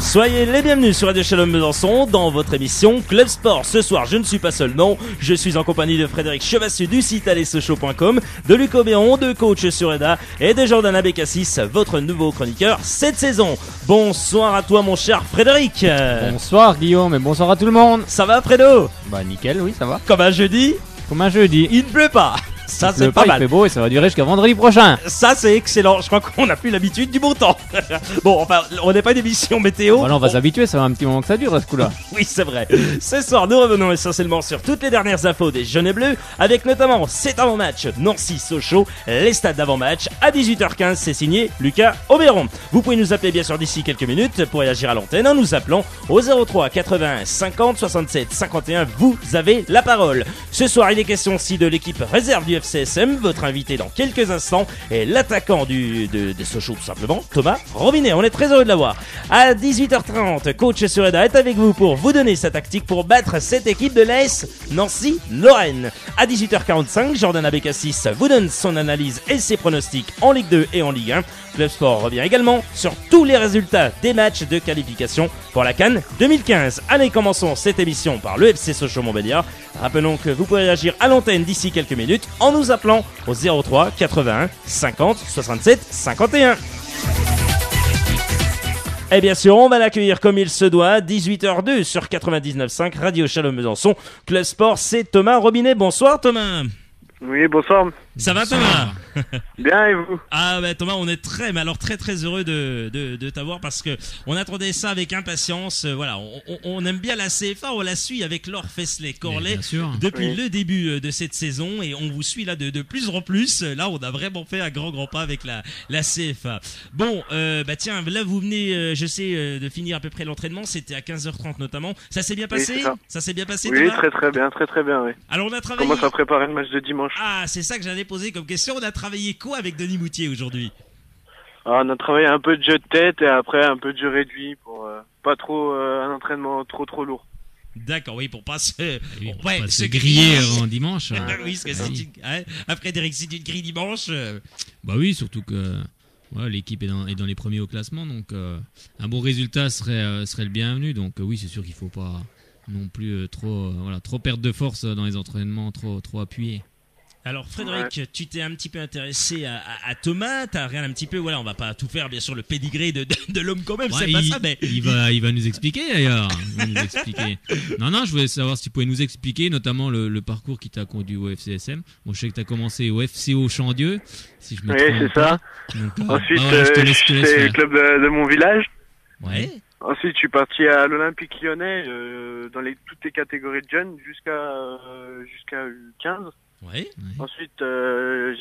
Soyez les bienvenus sur Radio Shalom Besançon dans votre émission Club Sport. Ce soir, je ne suis pas seul, non. Je suis en compagnie de Frédéric Chevassu du site allesochaux.com, de Luc Obéron, de Coach Sureda et de Jordan Bekassis, votre nouveau chroniqueur cette saison. Bonsoir à toi mon cher Frédéric. Bonsoir Guillaume et bonsoir à tout le monde. Ça va Fredo? Bah nickel, oui ça va. Comme un jeudi? Comme un jeudi. Il ne pleut pas. Ça c'est pas mal. Il fait beau et ça va durer jusqu'à vendredi prochain. Ça c'est excellent. Je crois qu'on n'a plus l'habitude du beau temps. Bon, enfin, on n'est pas une émission météo. Voilà, on va s'habituer, ça va un petit moment que ça dure à ce coup-là. Oui, c'est vrai. Ce soir, nous revenons essentiellement sur toutes les dernières infos des jaunes et bleus, avec notamment cet avant-match Nancy-Sochaux, les stades d'avant-match. À 18h15, c'est signé Lucas Obéron. Vous pouvez nous appeler bien sûr d'ici quelques minutes pour réagir à l'antenne en nous appelant au 03 81 50 67 51. Vous avez la parole. Ce soir, il est question aussi de l'équipe réserve du FCSM. Votre invité dans quelques instants est l'attaquant de Sochaux tout simplement, Thomas Robinet. On est très heureux de l'avoir. À 18h30, Coach Sureda est avec vous pour vous donner sa tactique pour battre cette équipe de l'AS Nancy-Lorraine. À 18h45, Jordan Bekassis vous donne son analyse et ses pronostics en Ligue 2 et en Ligue 1. Club Sport revient également sur tous les résultats des matchs de qualification pour la CAN 2015. Allez, commençons cette émission par le FC Sochaux-Montbéliard. Rappelons que vous pouvez réagir à l'antenne d'ici quelques minutes en nous appelant au 03 81 50 67 51. Et bien sûr, on va l'accueillir comme il se doit, 18h02 sur 99.5 Radio Shalom Besançon. Club Sport, c'est Thomas Robinet. Bonsoir Thomas. Oui, bonsoir. Ça va Thomas? Bien et vous? Ah bah Thomas, on est très heureux de t'avoir parce que on attendait ça avec impatience. Voilà, on aime bien la CFA, on la suit avec Laure Fesley-Corlet depuis le début de cette saison et on vous suit là de plus en plus. Là, on a vraiment fait un grand pas avec la CFA. Bon, bah tiens, là vous venez, je sais, de finir à peu près l'entraînement. C'était à 15h30 notamment. Ça s'est bien passé? Oui, ça s'est bien passé, oui, Thomas? très bien, oui. Alors on a travaillé. Comment ça préparer le match de dimanche? Ah, c'est ça que j'allais poser comme question. On a travaillé quoi avec Denis Moutier aujourd'hui? On a travaillé un peu de jeu de tête et après un peu de jeu réduit pour pas trop un entraînement trop lourd. D'accord, oui, pour pas se, se griller avant dimanche. Oui, parce que après Derek, si tu te grilles dimanche. Bah oui, surtout que l'équipe est dans les premiers au classement, donc un bon résultat serait le bienvenu. Donc oui, c'est sûr qu'il faut pas non plus trop perdre de force dans les entraînements, trop appuyés. Alors Frédéric, tu t'es un petit peu intéressé à Thomas, t'as regardé un petit peu, voilà, on va pas tout faire bien sûr le pédigré de l'homme quand même, c'est pas ça, mais il va nous expliquer d'ailleurs. Non, je voulais savoir si tu pouvais nous expliquer notamment le parcours qui t'a conduit au FCSM. Bon, je sais que t'as commencé au FCO Chandieu, si je me trompe. Oui, c'est ça. Donc, ensuite, c'est le club de mon village. Ouais. Ensuite, je suis parti à l'Olympique Lyonnais dans toutes les catégories de jeunes jusqu'à U15. Ouais. Ensuite,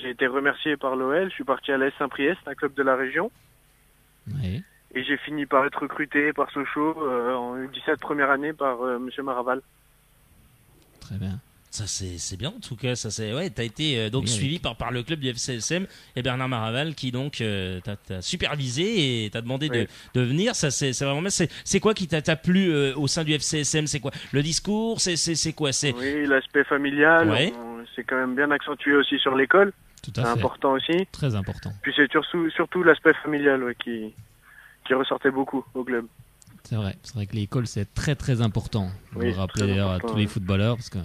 j'ai été remercié par l'OL. Je suis parti à l'AS Saint-Priest, un club de la région. Ouais. Et j'ai fini par être recruté par Sochaux en U17 première année par Monsieur Maraval. Très bien. Ça c'est bien en tout cas, ça c'est t'as été suivi par le club du FCSM et Bernard Maraval qui donc t'a supervisé et t'a demandé de venir. Ça c'est vraiment c'est quoi qui t'a plu au sein du FCSM? C'est quoi le discours? C'est quoi? Oui, l'aspect familial. Ouais. C'est quand même bien accentué aussi sur l'école. Tout à fait. C'est important aussi. Très important. Puis c'est surtout l'aspect familial qui ressortait beaucoup au club. C'est vrai que l'école c'est très important. Vous Oui, le rappelez d'ailleurs à tous les oui. footballeurs parce que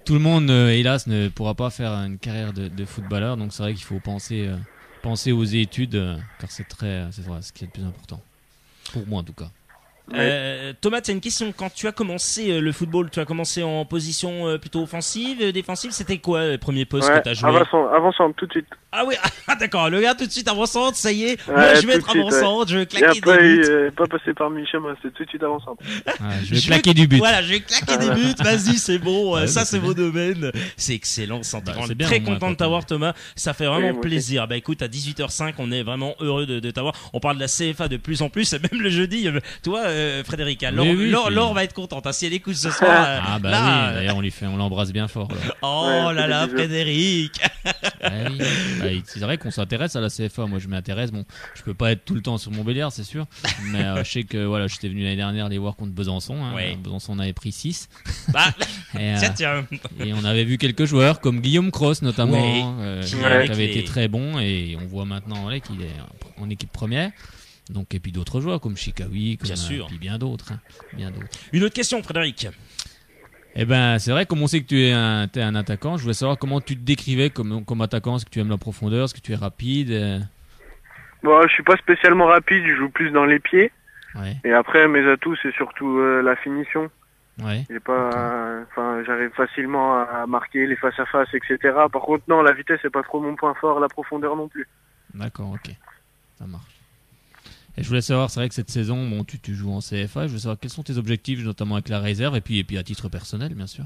tout le monde hélas ne pourra pas faire une carrière de footballeur, donc c'est vrai qu'il faut penser aux études car c'est ce qui est le plus important pour moi en tout cas. Thomas, tu as une question. Quand tu as commencé le football, tu as commencé en position plutôt offensive, défensive? C'était quoi le premier poste que tu as joué? Avançant tout de suite. Ah oui, d'accord, le gars tout de suite avançante, ça y est, Ouais, moi je vais tout être de suite, avançante, je vais Et claquer après, des buts. pas passer par mi-chemin, c'est tout de suite avançant. Je vais claquer du but. Voilà, je vais claquer des buts, vas-y, c'est bon, Ouais, ça c'est c'est mon domaine. C'est excellent, on c'est est bien, très au moins, content de quand t'avoir Thomas, ça fait vraiment moi plaisir. Bah écoute, à 18h05, on est vraiment heureux de t'avoir. On parle de la CFA de plus en plus, même le jeudi, toi Frédéric, Laure va être contente, si elle écoute ce soir. Oui, d'ailleurs on l'embrasse bien fort. Là. Oh là là, bisous. Frédéric. Oui. C'est vrai qu'on s'intéresse à la CFA. Moi, je m'intéresse. Bon, je peux pas être tout le temps sur Montbéliard, c'est sûr. Mais je sais que j'étais venu l'année dernière les voir contre Besançon. Ouais. Besançon on avait pris 6. Bah, Et, tiens. et on avait vu quelques joueurs comme Guillaume Cross notamment, qui avec avait les- été très bon. Et on voit maintenant qu'il est en équipe première. Donc, et puis d'autres joueurs comme Chikawi, comme Bien sûr. puis bien d'autres. Bien d'autres. Une autre question, Frédéric. Eh ben, c'est vrai, comme on sait que t'es un attaquant, je voulais savoir comment tu te décrivais comme attaquant. Est-ce que tu aimes la profondeur? Est-ce que tu es rapide? Bon, je suis pas spécialement rapide, je joue plus dans les pieds. Ouais, Et après, mes atouts, c'est surtout la finition. ouais. J'ai pas, enfin, j'arrive facilement à marquer les face à face, etc. Par contre, non, la vitesse c'est pas trop mon point fort, la profondeur non plus. D'accord, ok. Ça marche. Et je voulais savoir, c'est vrai que cette saison, bon, tu joues en CFA. Je voulais savoir quels sont tes objectifs, notamment avec la réserve et puis à titre personnel, bien sûr.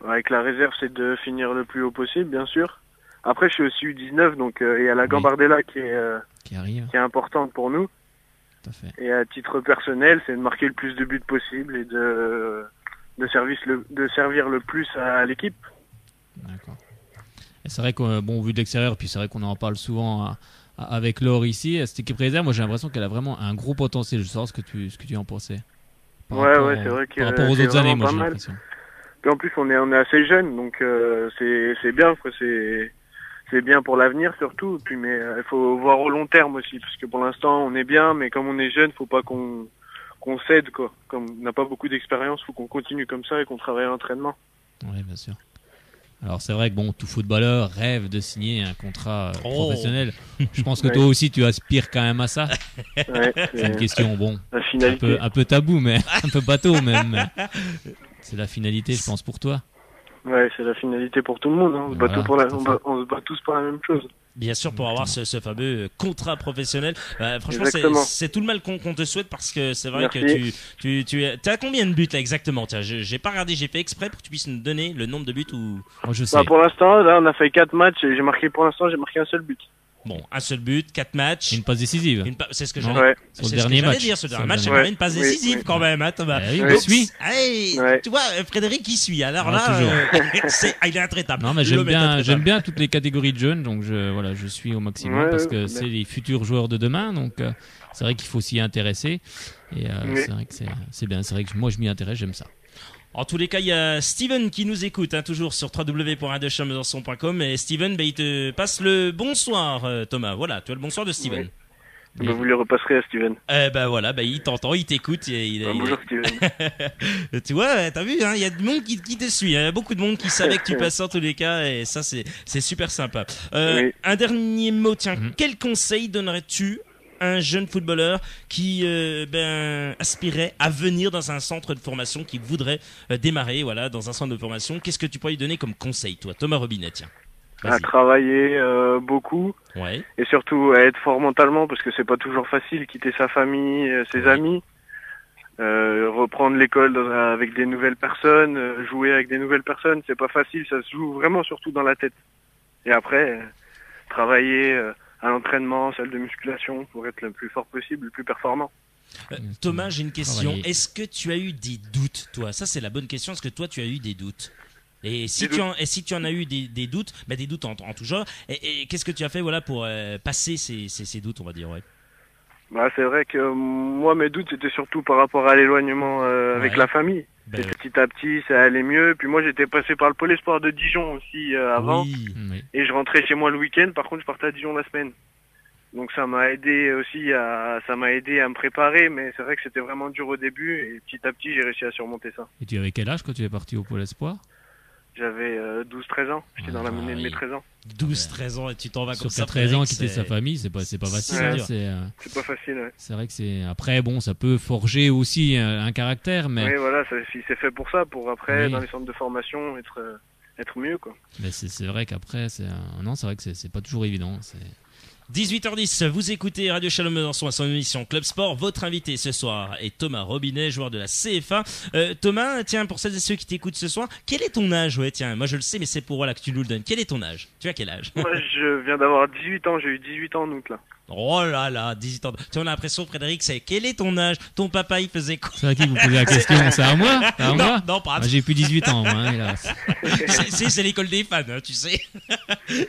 Avec la réserve, c'est de finir le plus haut possible, bien sûr. Après, je suis aussi U19, donc il y a la Oui. Gambardella qui Qui arrive, est importante pour nous. tout à fait. Et à titre personnel, c'est de marquer le plus de buts possible et de servir le plus à l'équipe. D'accord. Et c'est vrai que, bon, vu de l'extérieur, puis c'est vrai qu'on en parle souvent avec Laure ici, cette équipe réserve, moi j'ai l'impression qu'elle a vraiment un gros potentiel. Je veux savoir ce que tu en pensais. Ouais, c'est vrai que par rapport aux c'est autres années, vraiment moi pas j'ai mal. l'impression. Puis en plus, on est assez jeunes, donc c'est bien, quoi. C'est bien pour l'avenir surtout. Puis mais il faut voir au long terme aussi, parce que pour l'instant on est bien, mais comme on est jeune, faut pas qu'on cède, quoi. Comme on n'a pas beaucoup d'expérience, faut qu'on continue comme ça et qu'on travaille à l'entraînement. Oui, bien sûr. Alors c'est vrai que bon, tout footballeur rêve de signer un contrat professionnel. Je pense que Ouais. toi aussi tu aspires quand même à ça. Ouais, C'est une question, bon, la un finalité. peu tabou, mais un peu bateau même. C'est la finalité, je pense, pour toi. Ouais, c'est la finalité pour tout le monde. Hein. On se bat Voilà, tout tout à fait. on se bat tous pour la même chose. Bien sûr, pour avoir ce fameux contrat professionnel. Franchement, Exactement. c'est tout le mal qu'on te souhaite parce que c'est vrai Merci. que tu as combien de buts là exactement? Tiens, j'ai pas regardé, j'ai fait exprès pour que tu puisses nous donner le nombre de buts ou. Moi je sais. Bah, pour l'instant, là, on a fait 4 matchs et j'ai marqué un seul but. Bon, un seul but, 4 matchs. Une passe décisive. C'est ce que Non. j'allais Ouais. Sur le c'est ce que dernier j'allais match. dire. Ce dernier Sur le match, il y dernier- avait une passe Oui, décisive oui. quand même, hein, Thomas. Eh oui, Ouais. je suis. Hey, Ouais. tu vois, Frédéric il suit. Alors Ah, là, toujours. il est intraitable. Non, mais L'homme est intraitable. j'aime bien toutes les catégories de jeunes, donc je suis au maximum Ouais, parce que ouais. c'est les futurs joueurs de demain, donc c'est vrai qu'il faut s'y intéresser. Et Oui. c'est vrai que c'est bien, c'est vrai que moi je m'y intéresse, j'aime ça. En tous les cas, il y a Steven qui nous écoute, hein, toujours sur www.radiochampmesançon.com. Et Steven, il te passe le bonsoir, Thomas. Voilà, tu as le bonsoir de Steven. Oui. Bah, vous les repasserez à Steven. Voilà, il t'entend, il t'écoute. Bonjour Steven. Tu vois, t'as vu, hein, il y a du monde qui te suit. Il y a beaucoup de monde qui savait que tu passais en tous les cas. Et ça, c'est super sympa. Oui. Un dernier mot, tiens. Mhm. Quel conseil donnerais-tu à un jeune footballeur qui aspirait à venir dans un centre de formation, qui voudrait démarrer dans un centre de formation? Qu'est-ce que tu pourrais lui donner comme conseil, toi, Thomas Robinet? Tiens. À Vas-y. travailler beaucoup Ouais. et surtout à être fort mentalement parce que c'est pas toujours facile quitter sa famille, ses Oui. amis, reprendre l'école avec des nouvelles personnes, jouer avec des nouvelles personnes, c'est pas facile, ça se joue vraiment surtout dans la tête. Et après, travailler à l'entraînement, salle de musculation pour être le plus fort possible, le plus performant. Thomas, j'ai une question. Travailler. Est-ce que tu as eu des doutes, toi? Ça, c'est la bonne question. Est-ce que toi, tu as eu des doutes? Et si Des si tu en as eu des doutes, des doutes en tout genre, et qu'est-ce que tu as fait pour passer ces doutes, on va dire, ouais. Bah, c'est vrai que moi mes doutes c'était surtout par rapport à l'éloignement avec Ouais. la famille. Ben, Et petit à petit ça allait mieux. Puis moi j'étais passé par le pôle espoir de Dijon aussi avant. oui. Oui. Et je rentrais chez moi le week-end, par contre je partais à Dijon la semaine. Donc ça m'a aidé aussi à me préparer, mais c'est vrai que c'était vraiment dur au début et petit à petit j'ai réussi à surmonter ça. Et tu avais quel âge quand tu es parti au Pôle Espoir? J'avais 12-13 ans, j'étais dans la menée de oui. mes 13 ans. 12-13 ans et tu t'en vas Sur comme ça. 13 ans, Frédéric, quitter sa c'est- famille, c'est pas facile. Ouais. hein, dur. C'est pas facile, ouais. c'est vrai que c'est après bon, ça peut forger aussi un caractère, mais Oui voilà, c'est fait pour ça, pour après Oui. dans les centres de formation être mieux quoi. c'est vrai qu'après non, c'est vrai que c'est pas toujours évident. 18h10, vous écoutez Radio Shalom Besançon à son émission Club Sport. Votre invité ce soir est Thomas Robinet, joueur de la CFA. Thomas, tiens, pour celles et ceux qui t'écoutent ce soir, quel est ton âge? Ouais, tiens, moi je le sais, mais c'est pour que tu nous le donnes. Quel est ton âge? Tu as quel âge? Moi, je viens d'avoir 18 ans, j'ai eu 18 ans en août, là. Oh là là, 18 ans. Tu sais, on a l'impression, Frédéric, c'est quel est ton âge? Ton papa, il faisait quoi? C'est à qui vous posez la question? C'est à moi? C'est à moi? Non, pas à Ah, j'ai plus 18 ans, moi, hein, hélas. C'est l'école des fans, hein, tu sais.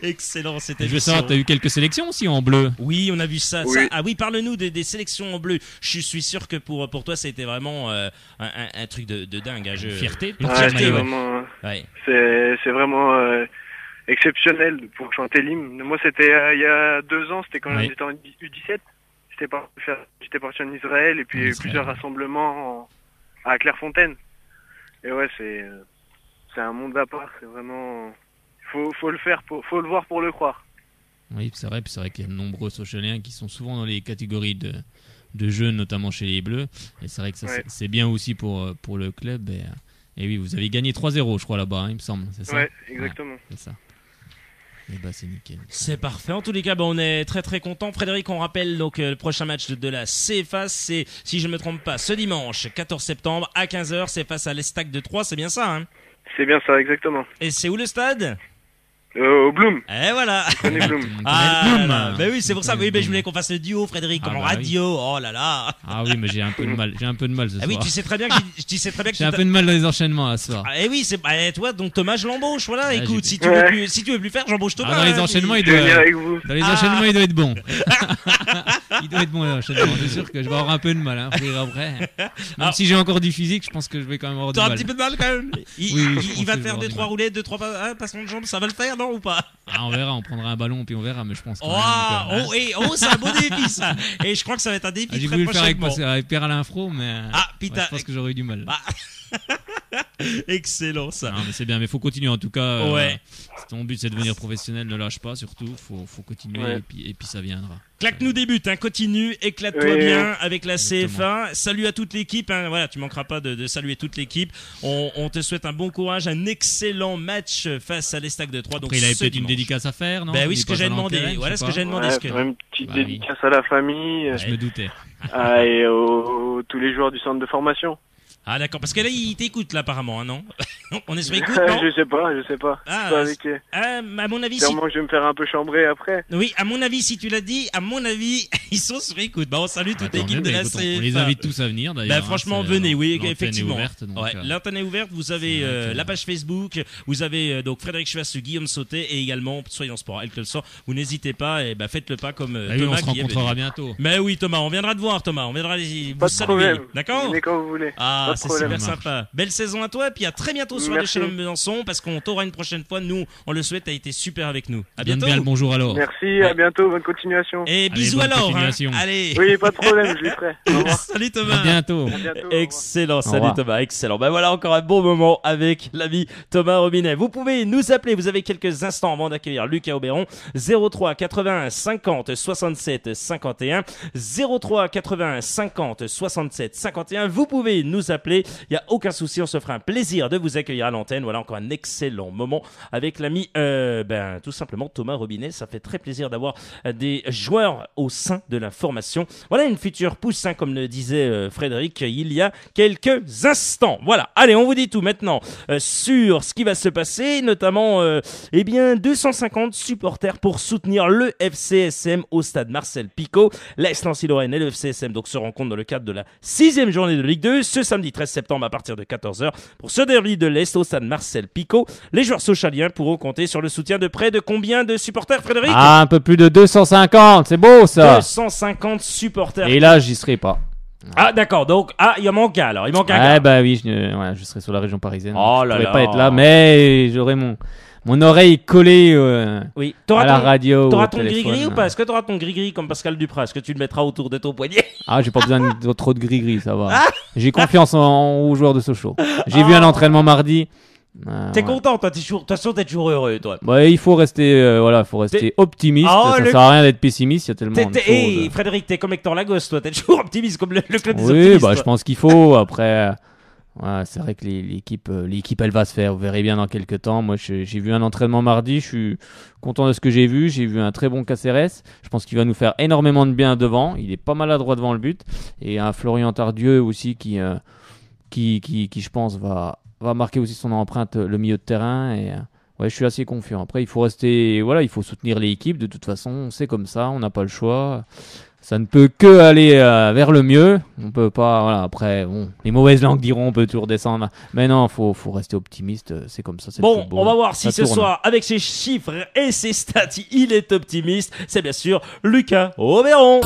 Excellent, c'était Je veux savoir, t'as eu quelques sélections aussi en bleu? Oui, on a vu ça. Oui. Ah oui, parle-nous des sélections en bleu. Je suis sûr que pour toi, ça a été vraiment un truc de dingue. Hein. Fierté. Une Ouais, fierté, c'est ouais. vraiment, Ouais. c'est vraiment exceptionnel pour chanter l'hymne. Moi, c'était il y a 2 ans, c'était quand Oui. j'étais en U17. j'étais parti en Israël et puis il y a eu plusieurs rassemblements à Clairefontaine. Et ouais, c'est un monde à part. C'est vraiment, faut le faire, faut le voir pour le croire. Oui, c'est vrai. Puis c'est vrai qu'il y a de nombreux Sochaliens qui sont souvent dans les catégories de jeunes, notamment chez les Bleus. Et c'est vrai que ça, c'est bien aussi pour le club. Et oui, vous avez gagné 3-0, je crois, là-bas, il me semble. C'est ça? Ouais, exactement. Ouais, c'est ça. Et bah, c'est nickel. C'est parfait. En tous les cas, on est très très content. Frédéric, on rappelle donc le prochain match de la CFA, c'est, si je ne me trompe pas, ce dimanche 14 septembre à 15h. C'est face à l'Estac de Troyes, c'est bien ça, hein? C'est bien ça, exactement. Et c'est où le stade? Au Bloom. Et voilà. Prenez Bloom. Ah, bah oui, c'est pour ça. Oui, je voulais qu'on fasse le duo, Frédéric, en bah radio. Oui. Oh là là. Ah oui, mais j'ai un peu de mal. J'ai un peu de mal ce soir. Oui, tu sais très bien que j'ai un peu de mal dans les enchaînements là ce soir. Ah, et oui, c'est toi, donc Thomas, je l'embauche. Voilà, Ouais, écoute, si tu veux plus faire, j'embauche Thomas. Dans les enchaînements, il Je vais doit. venir avec vous. Dans les enchaînements, il doit être bon. Il doit être bon l'enchaînement. C'est sûr que je vais avoir un peu de mal, hein, pour rire après. Même si j'ai encore du physique, je pense que je vais quand même avoir du mal. T'as un petit peu de mal quand même. Il va te faire 2-3 roulettes, 2-3 passements de jambes, ça va le faire, non ou pas? Ah, on verra, on prendra un ballon puis on verra, mais je pense que. C'est un beau défi ça. Et je crois que ça va être un défi j'ai très voulu le faire prochainement. avec Pierre Alain Fro, mais. Putain. Je pense que j'aurais eu du mal. Excellent ça. Non, mais c'est bien, mais faut continuer en tout cas. Ouais. Ton but c'est de devenir professionnel, ne lâche pas surtout. Faut continuer et puis ça viendra. Claque-nous des buts, continue, éclate-toi bien avec la CFA. Salut à toute l'équipe, voilà, tu manqueras pas de saluer toute l'équipe. On te souhaite un bon courage, un excellent match face à l'Estac de Troyes. Après, il avait peut-être une dédicace à faire, non? Ben oui, ce que j'ai demandé. Voilà ce que j'ai demandé. Une petite dédicace à la famille. Je me doutais. Et tous les joueurs du centre de formation. Ah d'accord, parce que là il t'écoute là apparemment, hein, non? On est sur écoute, non? Je sais pas. Pas avec eux. À mon avis, sûrement que je vais me faire un peu chambrer après. Oui, à mon avis, si tu l'as dit, à mon avis, ils sont sur écoute. On salue toute l'équipe de la CFA. On les invite tous à venir d'ailleurs. Franchement, venez, oui, effectivement. L'antenne est ouverte, vous avez la page Facebook, vous avez donc Frédéric Schwass, Guillaume Sauté et également Soyons Sport, El Club. Vous n'hésitez pas et faites le pas comme Thomas. On se rencontrera bientôt. Mais oui, Thomas, on viendra te voir, Thomas. On viendra vous saluer. D'accord? Venez quand vous voulez. Ah, c'est super sympa. Belle saison à toi, et puis à très bientôt sur de Chalon-Besançon, parce qu'on t'aura une prochaine fois. Nous, on le souhaite, t'as été super avec nous. À bientôt. Bien le bonjour alors. Merci, à bientôt, bonne continuation. Et bisous alors. Allez. Oui, pas de problème, je lui ferai. Salut Thomas. À bientôt. Excellent, salut Thomas, excellent. Voilà encore un bon moment avec l'ami Thomas Robinet. Vous pouvez nous appeler, vous avez quelques instants avant d'accueillir Lucas Auberon. 03 81 50 67 51. 03 81 50 67 51. Vous pouvez nous appeler, il n'y a aucun souci, on se fera un plaisir de vous accueillir à l'antenne. Voilà encore un excellent moment avec l'ami tout simplement Thomas Robinet. Ça fait très plaisir d'avoir des joueurs au sein de la formation. Voilà une future pousse, comme le disait Frédéric il y a quelques instants. Voilà, allez, on vous dit tout maintenant sur ce qui va se passer, notamment 250 supporters pour soutenir le FCSM au stade Marcel Picot. L'AS Nancy-Lorraine et le FCSM donc se rencontrent dans le cadre de la 6e journée de Ligue 2 ce samedi 13 septembre à partir de 14h pour ce derby de l'Est au stade Marcel Picot. Les joueurs sochaliens pourront compter sur le soutien de près de combien de supporters, Frédéric? Un peu plus de 250, c'est beau ça. 250 supporters. Et là, j'y serai pas. Ah d'accord, donc il manque un alors, il manque un gars. Bah oui, je serai sur la région parisienne. Oh je là pourrais là. pas être là, mais j'aurai mon oreille collée oui. à la radio. T'auras ton gris-gris ou pas? Est-ce que t'auras ton gris-gris comme Pascal Duprat? Est-ce que tu le mettras autour de ton poignet? Ah, j'ai pas besoin de trop de gris-gris, ça va. J'ai confiance aux joueurs de Sochaux. J'ai vu un entraînement mardi. T'es content, toi? De toute façon, t'es toujours heureux, toi. Bah, il faut rester, optimiste. Ça sert à rien d'être pessimiste, il y a tellement de choses. Frédéric, t'es comme Hector Lagos, toi. T'es toujours optimiste comme le club des optimistes. Oui, toi. je pense qu'il faut. Après, c'est vrai que l'équipe, elle va se faire. Vous verrez bien dans quelques temps. Moi, j'ai vu un entraînement mardi. Je suis content de ce que j'ai vu. J'ai vu un très bon Caceres. Je pense qu'il va nous faire énormément de bien devant. Il est pas maladroit devant le but. Et un Florian Tardieu aussi qui je pense, va marquer aussi son empreinte le milieu de terrain. Et je suis assez confiant. Après, il faut rester, il faut soutenir l'équipe. De toute façon, c'est comme ça. On n'a pas le choix. Ça ne peut que aller vers le mieux. On peut pas. Après, les mauvaises langues diront on peut toujours descendre. Mais non, faut rester optimiste. C'est comme ça. C'est bon, le football. On va voir si ça ce tourne. soir, avec ses chiffres et ses stats, il est optimiste. C'est bien sûr Lucas Auberon.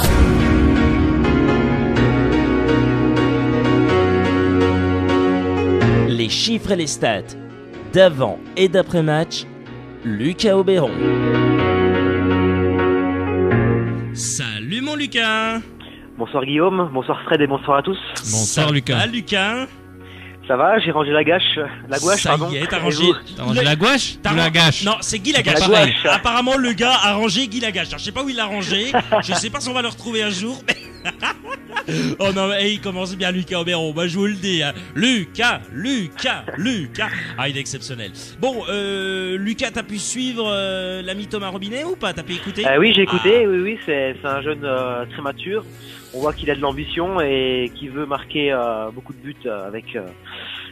Les chiffres et les stats d'avant et d'après match, Lucas Auberon. Salut mon Lucas. Bonsoir Guillaume, bonsoir Fred et bonsoir à tous. Bonsoir Lucas. Ah, Lucas. Ça va? J'ai rangé la gouache, Ça pardon. y est, t'as Et rangé. vous T'as rangé la gouache ou la gâche? Non, c'est Guy Lagache. La gouache. Apparemment, le gars a rangé Guy Lagache. Alors, je sais pas où il l'a rangé. Je sais pas si on va le retrouver un jour. Mais... oh non, mais il commence bien, Lucas Oberon. Moi, je vous le dis. Hein. Lucas. Ah, il est exceptionnel. Bon, Lucas, t'as pu suivre l'ami Thomas Robinet ou pas? T'as pu écouter? Oui, j'ai écouté. Oui, c'est un jeune très mature. On voit qu'il a de l'ambition et qu'il veut marquer beaucoup de buts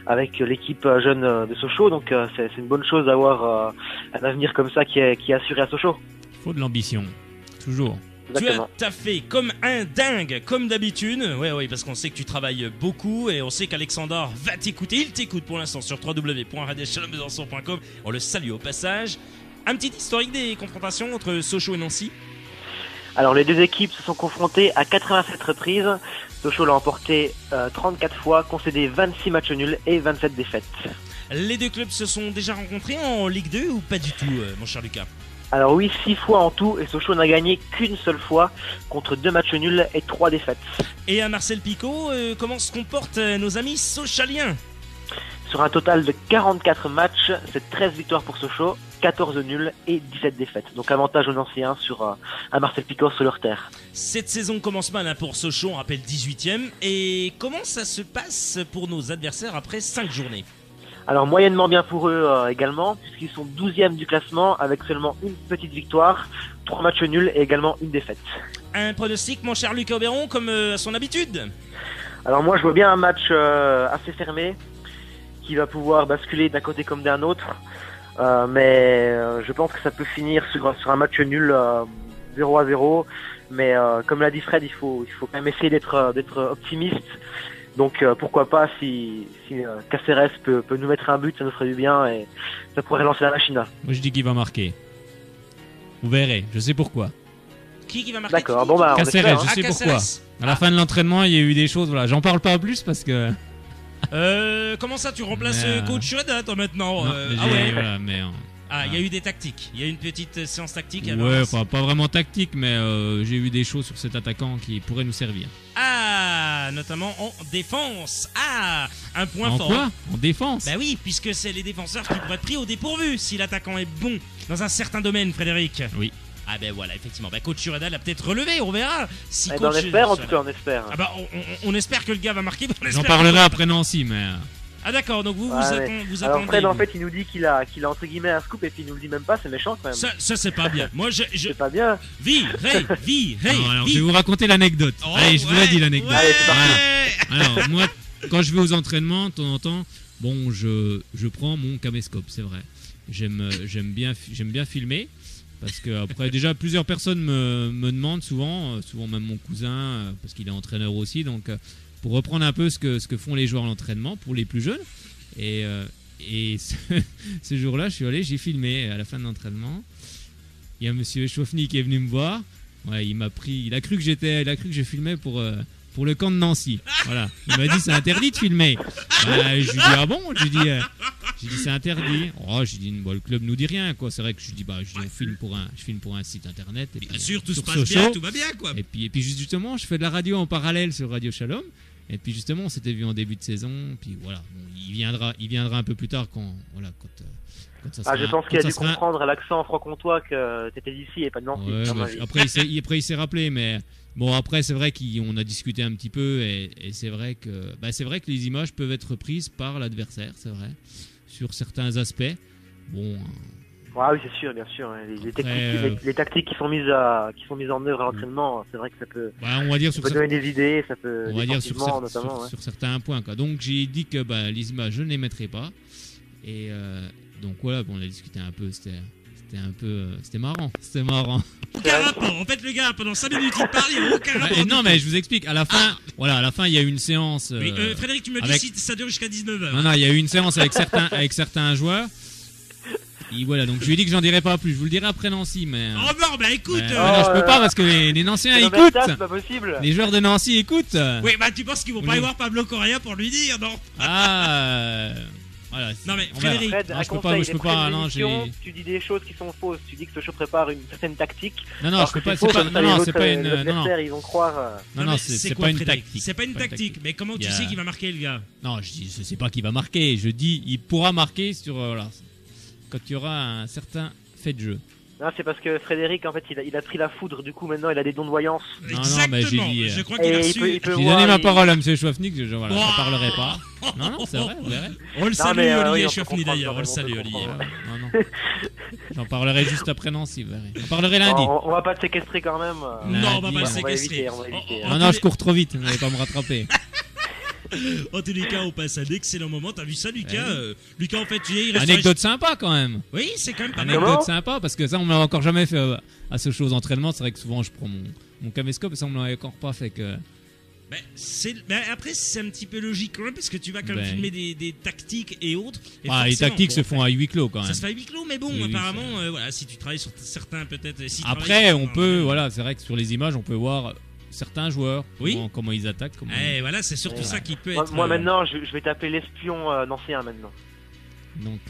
avec l'équipe jeune de Sochaux. Donc c'est une bonne chose d'avoir un avenir comme ça qui est assuré à Sochaux. Faut de l'ambition, toujours. Exactement. Tu as fait comme un dingue, comme d'habitude. Oui, parce qu'on sait que tu travailles beaucoup et on sait qu'Alexandre va t'écouter. Il t'écoute pour l'instant sur www.radiochalombesançon.com. On le salue au passage. Un petit historique des confrontations entre Sochaux et Nancy. Alors les deux équipes se sont confrontées à 87 reprises. Sochaux l'a emporté 34 fois, concédé 26 matchs nuls et 27 défaites. Les deux clubs se sont déjà rencontrés en Ligue 2 ou pas du tout, mon cher Lucas? Alors oui, 6 fois en tout et Sochaux n'a gagné qu'une seule fois contre 2 matchs nuls et 3 défaites. Et à Marcel Picot, comment se comportent nos amis sochaliens? Sur un total de 44 matchs, c'est 13 victoires pour Sochaux, 14 nuls et 17 défaites. Donc avantage aux Nancéens sur un Marcel Picot sur leur terre. Cette saison commence mal hein, pour Sochaux, on rappelle 18ème. Et comment ça se passe pour nos adversaires après 5 journées? Alors moyennement bien pour eux également, puisqu'ils sont 12e du classement avec seulement une petite victoire, 3 matchs nuls et également une défaite. Un pronostic, mon cher Lucas Oberon, comme à son habitude? Alors moi je vois bien un match assez fermé, qui va pouvoir basculer d'un côté comme d'un autre. Mais je pense que ça peut finir sur un match nul 0-0. Mais comme l'a dit Fred, il faut quand même essayer d'être optimiste. Donc pourquoi pas si Caceres peut nous mettre un but, ça nous ferait du bien et ça pourrait relancer la machine. Moi je dis qu'il va marquer. Vous verrez, je sais pourquoi. Qui va marquer? D'accord, bon bah on Caceres, espère, je hein. sais Caceres. pourquoi. À la fin de l'entraînement, il y a eu des choses, voilà. J'en parle pas plus parce que. Comment ça, tu remplaces Mais, coach Schroeder, toi maintenant? Non, mais Ah ouais. voilà, mais. Ah, il y a eu des tactiques. Il y a eu une petite séance tactique. à Ouais, Valence. enfin, pas vraiment tactique, mais j'ai vu des choses sur cet attaquant qui pourraient nous servir. Ah, notamment en défense. Ah, un point En fort. quoi? En défense? Bah oui, puisque c'est les défenseurs qui pourraient être pris au dépourvu si l'attaquant est bon dans un certain domaine, Frédéric. Oui. Ah ben voilà, effectivement. Bah, coach Schroeder l'a peut-être relevé, on verra. Si Eh ben, on espère, en tout cas on espère. Ah bah on espère que le gars va marquer. On J'en espère parlerai que- après Nancy, mais. Ah d'accord, donc vous Ouais, vous Alors attendez. Fred en vous. fait il nous dit qu'il a entre guillemets un scoop et puis il nous le dit même pas, c'est méchant quand même. Ça c'est pas bien. Moi je C'est pas bien. Alors, je vais vous raconter l'anecdote. Oh, Allez, je vous l'ai dit l'anecdote. ouais. Allez, c'est parti. Voilà. Alors, moi, quand je vais aux entraînements, de temps en temps, bon, je prends mon caméscope, c'est vrai. J'aime bien filmer. Parce que après déjà plusieurs personnes me demandent souvent même mon cousin parce qu'il est entraîneur aussi, donc pour reprendre un peu ce que font les joueurs à l'entraînement pour les plus jeunes. Et ce jour-là, je suis allé, j'ai filmé à la fin de l'entraînement. Il y a Monsieur Chauffny qui est venu me voir. Ouais, il a cru que je filmais pour le camp de Nancy. Voilà. Il m'a dit c'est interdit de filmer. Je lui dis ah bon? J'ai dit c'est interdit. Oh, j'ai dit bon, le club nous dit rien quoi. C'est vrai que je dis je filme pour un site internet. Et Bien puis, sûr, tout se sur passe Sochaux. bien, tout va bien quoi. Et puis justement, je fais de la radio en parallèle sur Radio Shalom. Et puis justement, on s'était vu en début de saison. Puis voilà, bon, il viendra un peu plus tard quand ça sera. Je pense qu'il a quand dû ça sera- comprendre à l'accent franc-comtois que t'étais d'ici et pas de Nancy. Ouais, à mon bah, avis. après, il s'est rappelé, mais bon, après, c'est vrai qu'on a discuté un petit peu et c'est vrai que les images peuvent être prises par l'adversaire, c'est vrai, sur certains aspects. Bon, Ouais, oui, c'est sûr, bien sûr. Hein. Après, Les tactiques qui sont mises en œuvre à l'entraînement, c'est vrai que ça peut on va dire ça sur peut donner des idées, ça peut on va dire sur, défensivement, notamment. Ouais. sur certains points, quoi. Donc j'ai dit que les images, je ne les mettrai pas. Et donc voilà, bon, on a discuté un peu, c'était marrant. C'était marrant. Aucun rapport. En fait, le gars, pendant 5 minutes, il parle, il n'y a aucun rapport. Et non, mais je vous explique. À la fin, à la fin, il y a eu une séance. Oui, Frédéric, tu me dis avec- si ça dure jusqu'à 19h. Non, il y a eu une séance avec certains joueurs. Et voilà, donc je lui ai dit que j'en dirai pas plus. Je vous le dirai après Nancy, mais. Oh non, bah écoute. Non, je peux pas parce que les Nanciens C'est écoutent. c'est pas possible. Les joueurs de Nancy écoutent. Oui, bah tu penses qu'ils vont pas Oui. y voir Pablo Correa pour lui dire, non? Ah. Voilà, Non, mais on verra. Frédéric, Fred, Non, un je peux conseil, pas, je peux les pas, non, prévisions, tu dis des choses qui sont fausses. Tu dis que Sochaux prépare une certaine tactique. Non, alors je peux que pas, faux, c'est pas, comme ça, non, les c'est autres, pas une, les non, non, adversaires, ils vont croire. non, mais c'est quoi, pas une Frédéric tactique. C'est pas une tactique. Mais comment tu Il y a- sais qu'il va marquer le gars? Non, je sais pas qui va marquer. Je dis, il pourra marquer sur, voilà, quand il y aura un certain fait de jeu. Non, c'est parce que Frédéric, en fait, il a pris la foudre. Du coup, maintenant, il a des dons de voyance. Non, Exactement. mais j'ai dit, Je crois qu'il a Et reçu. il peut J'ai voir, donné ma il- parole à Monsieur Chouafnik, voilà, Wow. je parlerai pas. Non, c'est vrai, vous verrez. On le salue, mais, Olivier oui, on peut Chouafny comprendre, d'ailleurs. On le on peut salue, Olivier. comprendre. Non. J'en parlerai juste après Nancy, vous verrez. J'en parlerai lundi. On va pas te séquestrer quand même. Non, on va Lundi. pas le On va séquestrer. éviter, on va éviter. En- Non, en non, tous je cours trop vite, vous n'allez pas me rattraper. En tous les cas, on passe un excellent moment. T'as vu ça, Lucas? Ouais. Lucas, en fait, il reste. Anecdote sympa quand même. Oui, c'est quand même pas mal. Comment Anecdote sympa, parce que ça, on me l'a encore jamais fait à ce show d'entraînement. C'est vrai que souvent, je prends mon caméscope et ça, on me l'a encore pas fait que. Ben, après, c'est un petit peu logique quand même, parce que tu vas quand même Ben. filmer des tactiques et autres. Et Ah, les forcément, tactiques bon, se font à huis clos quand même. Ça se fait à huis clos, mais bon, Oui, oui, apparemment, voilà, si tu travailles sur certains, peut-être. Si tu Après, travailles sur on certains, peut, voilà, c'est vrai que sur les images, on peut voir certains joueurs, Oui. comment ils attaquent. Comment... Eh, voilà, c'est surtout Ouais. ça qui peut Moi, être. moi, maintenant, je vais taper l'espion nancéen maintenant. Donc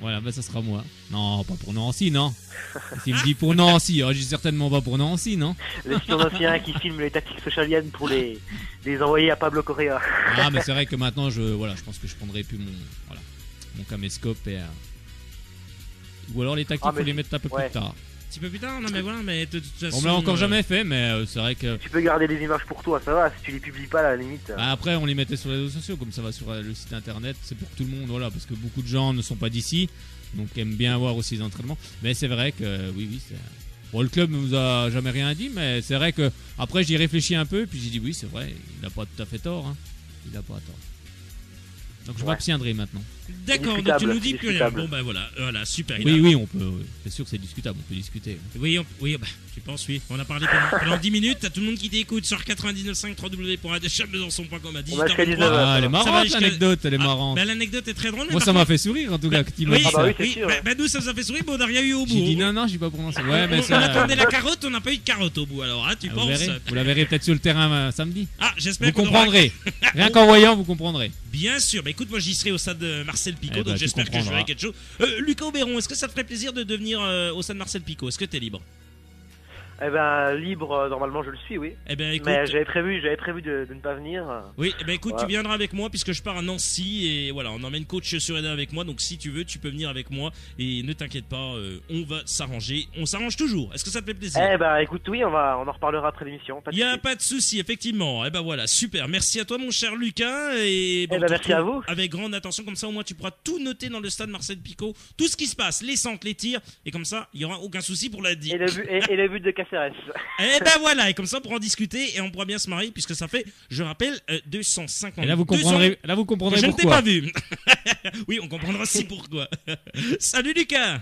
voilà, bah, ça sera moi. Non, pas pour Nancy, non. S'il me dit pour Nancy, je dis certainement pas pour Nancy, non. L'espion nancéen qui filme les tactiques socialiennes pour les envoyer à Pablo Correa. Ah, mais c'est vrai que maintenant, je pense que je prendrai plus mon caméscope et ou alors les tactiques, Ah, mais faut les mettre un peu ouais. plus tard. Un petit peu plus tard, non, mais voilà, mais de toute façon. On me l'a encore jamais fait, mais c'est vrai que Tu peux garder les images pour toi, ça va. Si tu les publies pas, à la limite. bah, après on les mettait sur les réseaux sociaux, comme ça va sur le site internet, c'est pour tout le monde, voilà, parce que beaucoup de gens ne sont pas d'ici, donc aiment bien voir aussi les entraînements. Mais c'est vrai que oui, c'est. Bon, le club ne nous a jamais rien dit, mais c'est vrai que après j'y réfléchis un peu, puis j'ai dit oui, c'est vrai, il n'a pas tout à fait tort, hein. Il n'a pas tort. Donc je Ouais. m'abstiendrai maintenant. D'accord, donc tu discutable, nous dis plus rien. discutable. Bon, ben voilà, super. il Oui, a- oui, on peut. Oui. C'est sûr que c'est discutable, on peut discuter. Oui, bah, tu penses, oui. On a parlé pendant 10 minutes. T'as tout le monde qui t'écoute sur 99.5 www.adchambesançon.com à 18h. On a jusqu'à 19h. Ah, elle est Ça va marrante jusqu'à- l'anecdote, elle est marrante. Bah, l'anecdote est très drôle. mais Moi, par ça m'a contre- fait sourire en tout cas. que tu m'as Oui, dit Ah bah ça. oui, c'est sûr, ouais. nous, ça nous a fait sourire, mais on n'a rien eu au bout. J'ai dit non, j'ai pas prononcé. Ouais, mais on ça. attendait la carotte, on n'a pas eu de carotte au bout. Alors, tu Vous penses verrez, vous la verrez peut-être sur le terrain samedi. Ah, j'espère Vous qu'on aura- comprendrez. Rien qu'en voyant, vous comprendrez. Bien sûr. Bah, écoute, moi, j'y serai au stade de Marcel Picot, Eh bah, donc tu j'espère que je comprendras. verrai quelque chose. Lucas Auberon, est-ce que ça te ferait plaisir de venir au stade Marcel Picot? Est-ce que t'es libre? Eh ben, libre, normalement, je le suis, oui. Eh ben, écoute. Mais j'avais prévu de ne pas venir. Oui, eh ben écoute, Voilà. tu viendras avec moi puisque je pars à Nancy et voilà, on emmène coach Sureda avec moi. Donc si tu veux, tu peux venir avec moi et ne t'inquiète pas, on va s'arranger. On s'arrange toujours. Est-ce que ça te fait plaisir? Eh ben, écoute, oui, on en reparlera après l'émission. pas de Il y a souci. pas de souci, effectivement. Eh ben voilà, super. Merci à toi, mon cher Lucas. Et ben, on te merci à retrouve vous. avec grande attention, comme ça au moins tu pourras tout noter dans le stade Marcel Picot, tout ce qui se passe, les centres, les tirs, et comme ça, il y aura aucun souci pour la dire. Et le but de Caceres. Eh ben voilà, et comme ça on pourra en discuter et on pourra bien se marier puisque ça fait, je rappelle, 250. Et là, vous comprendrez, que Je ne t'ai pourquoi. pas vu. Oui, on comprendra aussi pourquoi. Salut Lucas.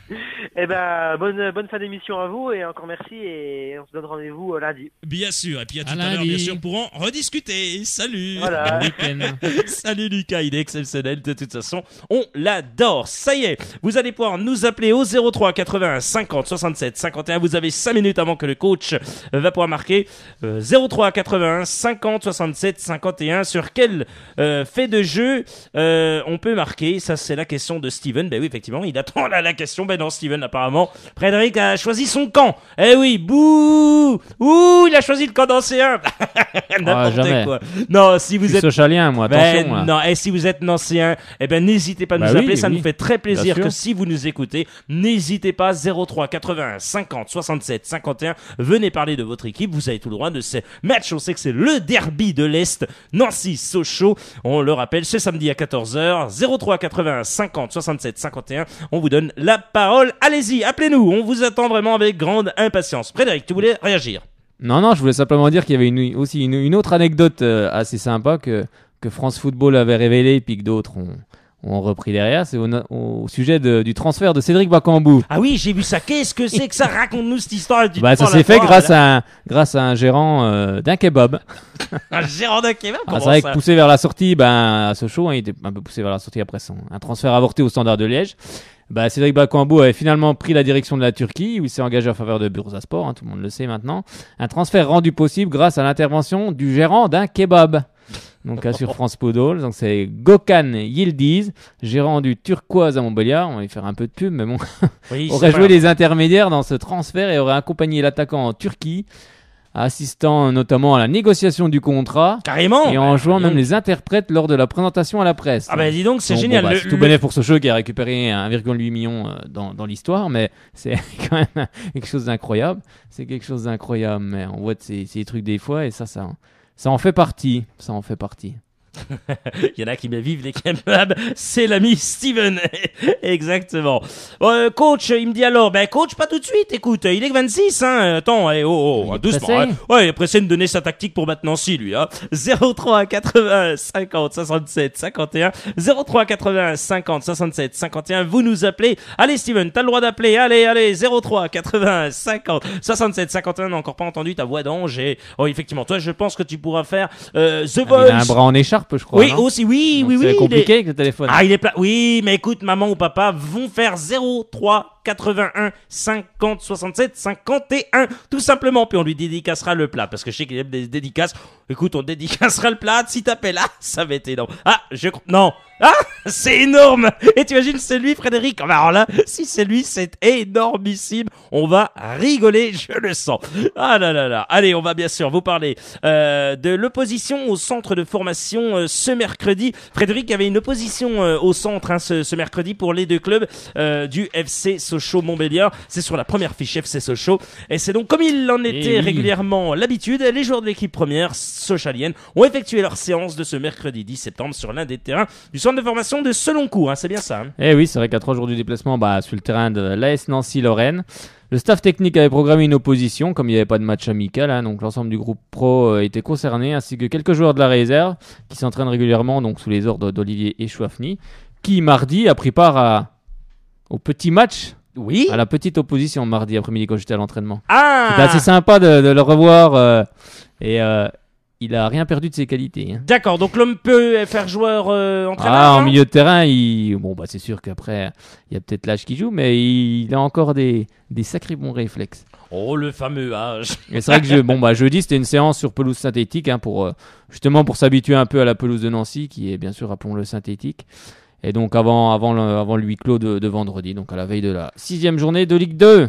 Eh ben, bonne fin d'émission à vous et encore merci et on se donne rendez-vous lundi. Bien sûr, et puis à tout À à l'heure, lundi. bien sûr, pour en rediscuter. Salut. Voilà. Bon week-end. Salut Lucas, il est exceptionnel de toute façon. On l'adore. Ça y est, vous allez pouvoir nous appeler au 03 81 50 67 51. Vous avez 5 minutes avant que le coach va pouvoir marquer. 03 81 50 67 51. Sur quel fait de jeu on peut marquer? Ça, c'est la question de Steven. Ben oui, effectivement, il attend là la question. Ben non, Steven, apparemment, Frédéric a choisi son camp. Eh oui, bouh. Ouh, il a choisi le camp d'ancien. N'importe jamais. quoi. Non, si vous Je suis êtes socialien, moi, attention. là. non, et si vous êtes nancéen, eh ben n'hésitez pas à nous Bah oui, appeler, ça oui. nous fait très plaisir Bien que sûr. si vous nous écoutez, n'hésitez pas 03 81 50 67 51, venez parler de votre équipe, vous avez tout le droit de ces matchs, on sait que c'est le derby de l'Est, Nancy-Sochaux, on le rappelle, ce samedi à 14h, 03 81 50 67 51, on vous donne la parole, allez-y, appelez-nous, on vous attend vraiment avec grande impatience. Frédéric, tu voulais réagir? Non, je voulais simplement dire qu'il y avait aussi une autre anecdote assez sympa que France Football avait révélée puis que d'autres ont repris derrière. C'est au sujet du transfert de Cédric Bakambu. Ah oui, j'ai vu ça, qu'est-ce que c'est que ça? Raconte-nous cette histoire. Bah, ça s'est fait grâce à un gérant d'un kebab. Un gérant de kebab. Ah, c'est vrai que poussé vers la sortie, à Sochaux, il était un peu poussé vers la sortie après un transfert avorté au Standard de Liège. Cédric Bakambu avait finalement pris la direction de la Turquie où il s'est engagé en faveur de Bursaspor, tout le monde le sait maintenant. Un transfert rendu possible grâce à l'intervention du gérant d'un kebab. Donc sur France Podol, donc c'est Gökhan Yildiz, gérant du Turquoise à Montbéliard. On va y faire un peu de pub, mais bon, Oui, aurait joué les intermédiaires dans ce transfert et aurait accompagné l'attaquant en Turquie, assistant notamment à la négociation du contrat Carrément. et en jouant Dis même donc. les interprètes lors de la présentation à la presse. Ah bah dis donc, c'est Donc, génial. bon, c'est tout bénéf pour Sochaux qui a récupéré 1,8 million dans l'histoire, mais c'est quand même quelque chose d'incroyable. C'est quelque chose d'incroyable, mais on voit ces trucs des fois et ça en fait partie. Ça en fait partie. Il y en a qui me vivent les kebabs, c'est l'ami Steven. Exactement. Coach, il me dit alors, coach, pas tout de suite, écoute, il est que 26, hein. Attends, Il est doucement. pressé. Hein. Ouais, il est pressé de donner sa tactique pour battre Nancy, lui, hein. 03 80 50 67 51. 03 80 50 67 51. Vous nous appelez. Allez, Steven, t'as le droit d'appeler. Allez. 03 80 50 67 51. On n'a encore pas entendu ta voix d'ange. Et, effectivement, toi, je pense que tu pourras faire, The Voice. Il a un bras en écharpe, je crois. Oui, non aussi, oui. C'est il compliqué est- avec le téléphone. Ah, il est plat. Oui, mais écoute, maman ou papa vont faire 03 81 50 67 51, tout simplement. Puis on lui dédicacera le plat, parce que je sais qu'il aime des dédicaces. Écoute, on dédicacera le plat. Si t'appelles là, ça va être énorme. Ah, non. Ah, c'est énorme. Et tu imagines, c'est lui, Frédéric. Ah, bah, alors là, si c'est lui, c'est énormissime. On va rigoler, je le sens. Ah là là là. Allez, on va bien sûr vous parler de l'opposition au centre de formation ce mercredi. Frédéric avait une opposition au centre ce mercredi pour les deux clubs du FC Sochaux-Montbéliard. C'est sur la première fiche FC Sochaux. Et c'est donc comme il en était oui. régulièrement l'habitude, les joueurs de l'équipe première sochalienne ont effectué leur séance de ce mercredi 10 septembre sur l'un des terrains du centre de formation de Seloncourt. Hein, c'est bien ça. Hein. Eh oui, c'est vrai qu'à 3 jours du déplacement, sur le terrain de l'AS Nancy-Lorraine, le staff technique avait programmé une opposition, comme il n'y avait pas de match amical, hein, donc l'ensemble du groupe pro était concerné, ainsi que quelques joueurs de la réserve qui s'entraînent régulièrement donc sous les ordres d'Olivier Echouafny, qui mardi a pris part au petit match, Oui. à la petite opposition mardi après-midi quand j'étais à l'entraînement. Ah. C'était assez sympa de le revoir et il a rien perdu de ses qualités. Hein. D'accord, donc l'homme peut faire joueur entraîneur. En hein milieu de terrain, c'est sûr qu'après, il y a peut-être l'âge qui joue, mais il a encore des sacrés bons réflexes. Oh, le fameux âge. Et c'est vrai que jeudi, c'était une séance sur pelouse synthétique, hein, pour s'habituer un peu à la pelouse de Nancy, qui est bien sûr, rappelons-le, synthétique. Et donc avant le huis clos de vendredi, donc à la veille de la 6e journée de Ligue 2.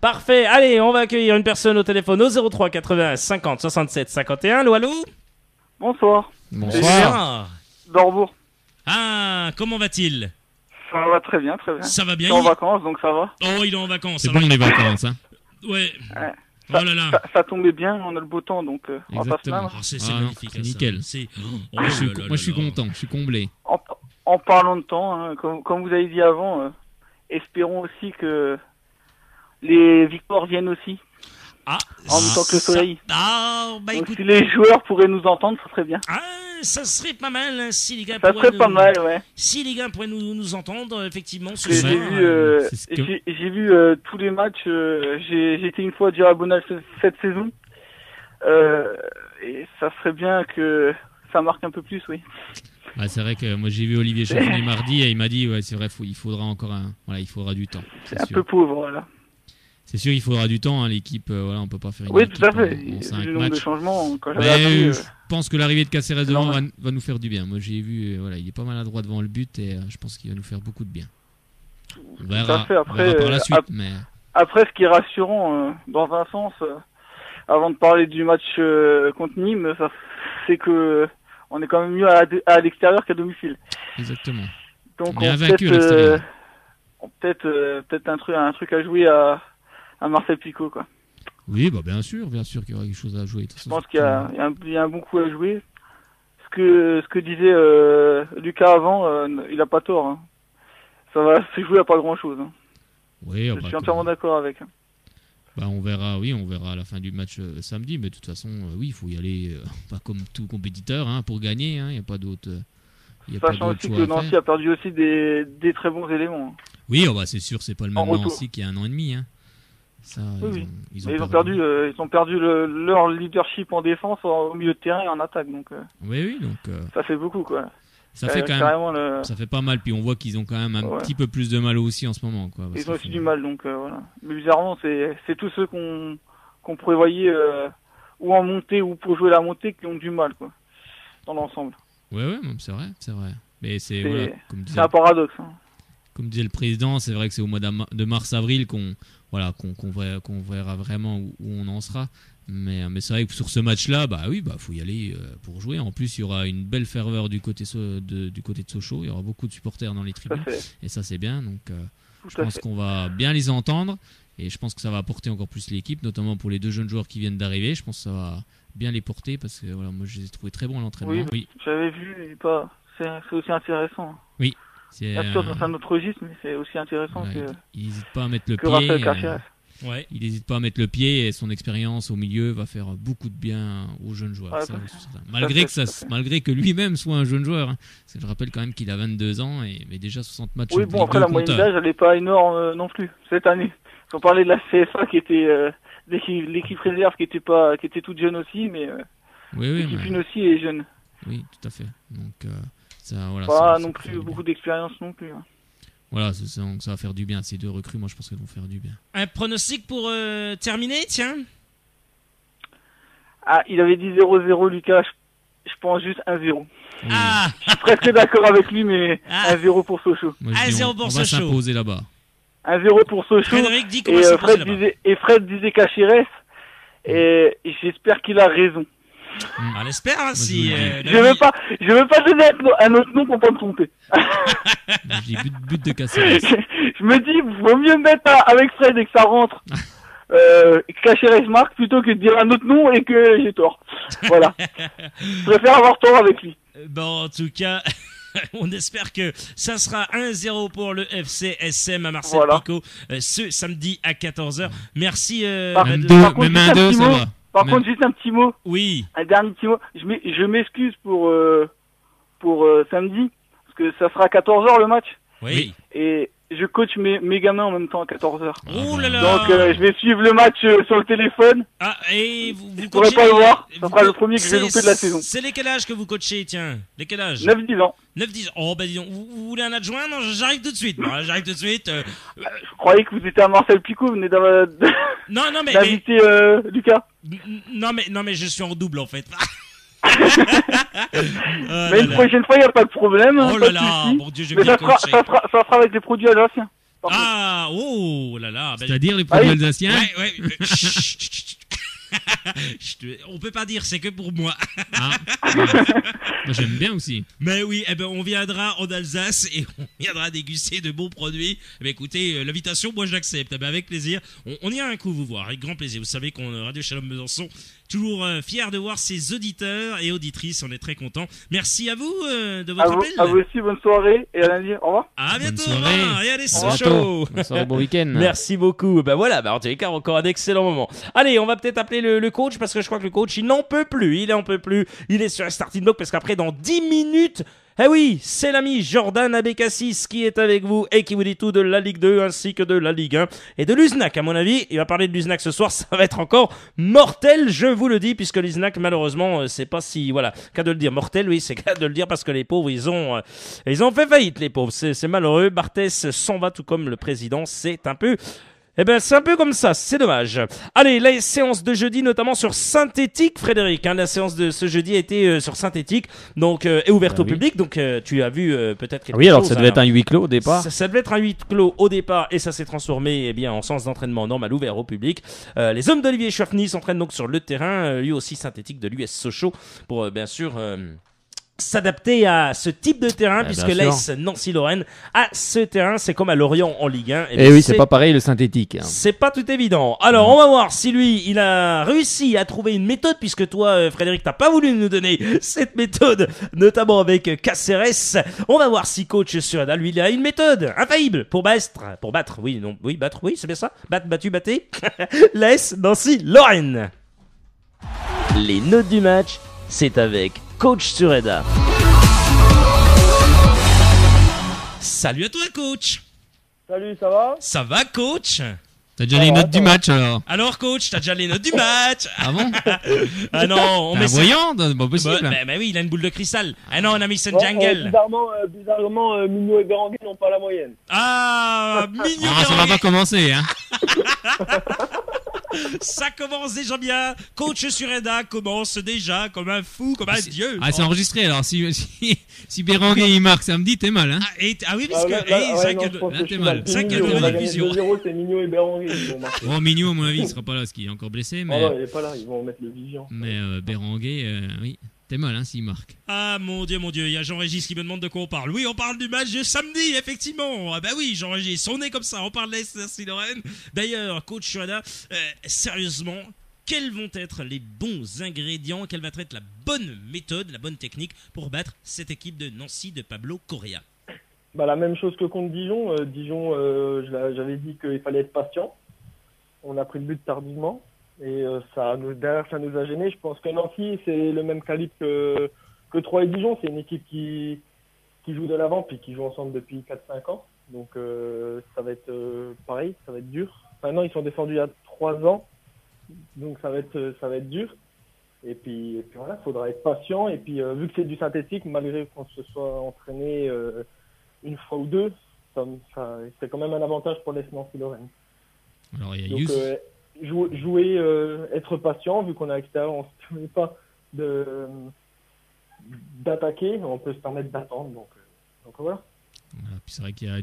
Parfait. Allez, on va accueillir une personne au téléphone au 03 80 50 67 51. Allô. Bonsoir, Bonsoir. d'Orbourg. Ah, comment va-t-il? Ça va très bien, très bien. Ça va Je bien suis en vacances, donc ça va. Oh, il est en vacances. C'est alors bon les vacances, hein. Ouais. Ouais. Oh là là. Ça tombait bien, on a le beau temps, donc on va pas se Exactement. plaindre. Oh, c'est Ah non, magnifique. c'est ça. nickel. C'est... Moi, je suis content, je suis comblé. En parlant de temps, hein, comme vous avez dit avant, espérons aussi que les victoires viennent aussi, Ah, en même temps que le soleil. Ah, bah Donc écoute. si les joueurs pourraient nous entendre, ça serait bien. Ah, ça serait pas mal hein, si les gars Ça pourraient serait pas mal, ouais. Si les gars pourraient nous entendre, effectivement, ce Parce que soir. j'ai vu tous les matchs. J'ai été une fois diagonal cette saison. Et ça serait bien que ça marque un peu plus, oui. C'est vrai que moi j'ai vu Olivier Chaffonnier mardi et il m'a dit ouais c'est vrai il faudra encore il faudra du temps. C'est un sûr. peu pauvre, voilà. C'est sûr il faudra du temps hein, l'équipe on peut pas faire une Oui, équipe tout à fait. en Vu 5 le nombre de matchs. changements, quand j'avais Mais appris, je pense que l'arrivée de Caceres devant normal. va nous faire du bien. Moi j'ai vu il est pas maladroit devant le but et je pense qu'il va nous faire beaucoup de bien. On verra, fait, après, on verra par la suite mais Après, ce qui est rassurant, dans un sens, avant de parler du match contre Nîmes, c'est que on est quand même mieux à l'extérieur qu'à domicile. exactement. Donc On est invaincu à l'extérieur. peut-être un truc à jouer à Marcel Picot, quoi. Oui, bien sûr qu'il y aura quelque chose à jouer. Je pense qu'il y a un bon coup à jouer. Ce que disait Lucas avant, il a pas tort. Hein. Ça va se jouer à pas grand-chose. Hein. Oui, Je suis entièrement d'accord avec. on verra à la fin du match samedi, mais de toute façon, oui, il faut y aller pas comme tout compétiteur pour gagner. Il n'y a pas d'autre. Sachant aussi que Nancy a perdu aussi des très bons éléments. Oui, c'est sûr, c'est pas le même En retour. Nancy qu'il y a un an et demi. Ça, Oui. ils Ils ont perdu leur leadership en défense, au milieu de terrain et en attaque. Donc Oui, donc ça fait beaucoup, quoi. ça fait quand même, carrément ça fait pas mal. Puis on voit qu'ils ont quand même un Ouais. petit peu plus de mal aussi en ce moment, quoi. Ils ont aussi du mal, donc voilà. Mais bizarrement, c'est tous ceux qu'on prévoyait ou en montée ou pour jouer la montée qui ont du mal, quoi. dans l'ensemble. Ouais, c'est vrai. Mais c'est c'est un paradoxe. Hein. Comme disait le président, c'est vrai que c'est au mois de mars-avril qu'on verra vraiment où on en sera. Mais c'est vrai que sur ce match-là, faut y aller pour jouer. En plus, il y aura une belle ferveur du côté de Sochaux. Il y aura beaucoup de supporters dans les tribunes. Et ça, c'est bien. Donc, je pense qu'on va bien les entendre. Et je pense que ça va apporter encore plus l'équipe, notamment pour les 2 jeunes joueurs qui viennent d'arriver. Je pense que ça va bien les porter parce que moi, je les ai trouvés très bons à l'entraînement. Oui. J'avais vu, c'est aussi intéressant. Oui. Bien sûr, dans un autre registre, mais c'est aussi intéressant il n'hésite pas à mettre le pied. Raphaël Cacheres. Il n'hésite pas à mettre le pied et son expérience au milieu va faire beaucoup de bien aux jeunes joueurs. Malgré que lui-même soit un jeune joueur. Hein. Parce que je rappelle quand même qu'il a 22 ans mais déjà 60 matchs. Oui, bon, après la moyenne d'âge, elle n'est pas énorme non plus cette année. On parlait de la CFA qui était l'équipe réserve qui était toute jeune aussi, mais l'équipe une aussi est jeune. Oui, tout à fait. Donc pas non plus beaucoup d'expérience non plus. Hein. Voilà, ça va faire du bien. Ces 2 recrues, moi je pense qu'elles vont faire du bien. Un pronostic pour terminer, tiens. Il avait dit 0-0, Lucas. Je pense juste 1-0. Ah. Je suis presque d'accord avec lui, mais 1-0 pour Sochaux. 1-0 pour Sochaux. On va s'imposer là-bas. 1-0 pour Sochaux. Frédéric dit qu'on va s'imposer là-bas. Fred disait Cacheres. Et j'espère qu'il a raison. On l'espère, hein, si... Je veux pas donner un autre nom pour pas me tromper. Je dis but de Caceres. Je me dis, vaut mieux mettre avec Fred et que ça rentre. Cacheres marque plutôt que de dire un autre nom et que j'ai tort. Voilà. Je préfère avoir tort avec lui. Bon, en tout cas... On espère que ça sera 1-0 pour le FC SM à Marcel Picot ce samedi à 14h. Merci. Par contre, juste un petit mot. Oui. Un dernier petit mot. Je m'excuse pour samedi, parce que ça sera à 14h le match. Oui. Et je coach mes gamins en même temps à 14h. Oh là là. Donc je vais suivre le match sur le téléphone. Et vous pourrez pas le voir. Ça sera le premier que je vais louper de la saison. C'est lesquels âges que vous coachez, tiens? Lesquels âges? 9-10 ans. 9-10 ans. Oh, dis donc, vous voulez un adjoint? Non, j'arrive tout de suite. Je croyais que vous étiez à Marcel Picot, vous venez d'inviter Lucas. Non, mais je suis en double, en fait. Mais une prochaine fois, il n'y a pas de problème. Oh là là, mon Dieu, je vais bien coacher. Ça sera avec les produits alsaciens. Oh là là. C'est-à-dire les produits alsaciens? Ouais. On peut pas dire, c'est que pour moi. Moi j'aime bien aussi. Mais oui, on viendra en Alsace et on viendra déguster de bons produits. Écoutez, l'invitation, moi je l'accepte, avec plaisir. On ira un coup vous voir, avec grand plaisir. Vous savez qu'on Radio Shalom Besançon, toujours fier de voir ses auditeurs et auditrices, on est très contents. Merci à vous de votre appel. À vous aussi, bonne soirée et à lundi, au revoir. À bientôt, et allez, c'est chaud. Bonne soirée, bon week-end. Merci beaucoup. Voilà, en tous les cas, encore un excellent moment. Allez, on va peut-être appeler le coach, parce que je crois que le coach, il n'en peut plus. Il est sur un starting block, parce qu'après, dans 10 minutes, c'est l'ami Jordan Abécassis qui est avec vous et qui vous dit tout de la Ligue 2 ainsi que de la Ligue 1 et de l'Uznac. À mon avis, il va parler de l'Uznac ce soir, ça va être encore mortel, je vous le dis, puisque l'Uznac, malheureusement, c'est pas si, qu'à de le dire. Mortel, oui, c'est qu'à de le dire, parce que les pauvres, ils ont fait faillite, les pauvres. C'est malheureux. Barthès s'en va, tout comme le président. C'est un peu comme ça, c'est dommage. Allez, la séance de jeudi, notamment sur synthétique, Frédéric. La séance de ce jeudi a été sur synthétique, donc est ouverte au public. Donc tu as vu peut-être quelque chose. Oui, alors ça devait être un huis clos au départ. Ça devait être un huis clos au départ, et ça s'est transformé en séance d'entraînement normal ouvert au public. Les hommes d'Olivier Chouafny s'entraînent donc sur le terrain, lui aussi synthétique de l'US Sochaux, pour bien sûr s'adapter à ce type de terrain, puisque l'AS Nancy-Lorraine a ce terrain, c'est comme à Lorient en Ligue 1. Et oui, c'est pas pareil le synthétique. C'est pas tout évident. Alors, on va voir si lui, il a réussi à trouver une méthode, puisque toi, Frédéric, t'as pas voulu nous donner cette méthode, notamment avec Caceres. On va voir si coach Sureda, lui, il a une méthode infaillible pour battre, c'est bien ça? Battez. L'AS Nancy-Lorraine. Les notes du match, c'est avec Coach Sureda. Salut à toi, coach. Salut, ça va? Ça va, coach? T'as déjà les notes du match, alors? Alors, coach, t'as déjà les notes du match? Ah bon? Ah non, on met ça. Voyant, c'est pas possible. Bah oui, il a une boule de cristal. Ah non, on a mis son jungle. Bizarrement, Mignon et Berenguer n'ont pas la moyenne. Ah, Mignon. Ça va pas commencer, hein. Ça commence déjà bien. Coach Sureda commence déjà comme un fou, comme un dieu. Ah, c'est enregistré alors. Si Béranguet il marque samedi, t'es mal, hein. Ah oui, parce que c'est vrai que là, t'es mal. C'est vrai qu'il y a Migno, de on a la gagné diffusion. 2-0, c'est Migno et Béranguet qui vont marquer. Bon, Mignot, à mon avis, il sera pas là parce qu'il est encore blessé, mais Oh non, il est pas là, ils vont mettre le Vivian. Béranguet, oui, t'es mal, hein, s'il marque. Ah mon dieu, il y a Jean-Régis qui me demande de quoi on parle. Oui, on parle du match de samedi, effectivement. Ah bah oui, Jean-Régis, on est comme ça, on parle de l'SRC Lorraine. D'ailleurs, coach Sureda, sérieusement, quels vont être les bons ingrédients, quelle va être la bonne méthode, la bonne technique pour battre cette équipe de Nancy de Pablo Correa? Bah, la même chose que contre Dijon. Dijon, j'avais dit qu'il fallait être patient. On a pris le but tardivement. Et derrière, ça nous a gênés. Je pense que Nancy, c'est le même calibre que Troyes et Dijon. C'est une équipe qui joue de l'avant puis qui joue ensemble depuis 4-5 ans. Donc ça va être pareil, ça va être dur. Maintenant, ils sont descendus il y a 3 ans. Donc ça va être dur. Et puis voilà, il faudra être patient. Et puis vu que c'est du synthétique, malgré qu'on se soit entraîné une fois ou deux, c'est quand même un avantage pour les Nancy-Lorraine. Alors il y a Donc Yus. jouer, être patient, vu qu'on est à l'extérieur, on ne se permet pas d'attaquer, on peut se permettre d'attendre. Donc voilà. Voilà, puis c'est vrai qu'il y a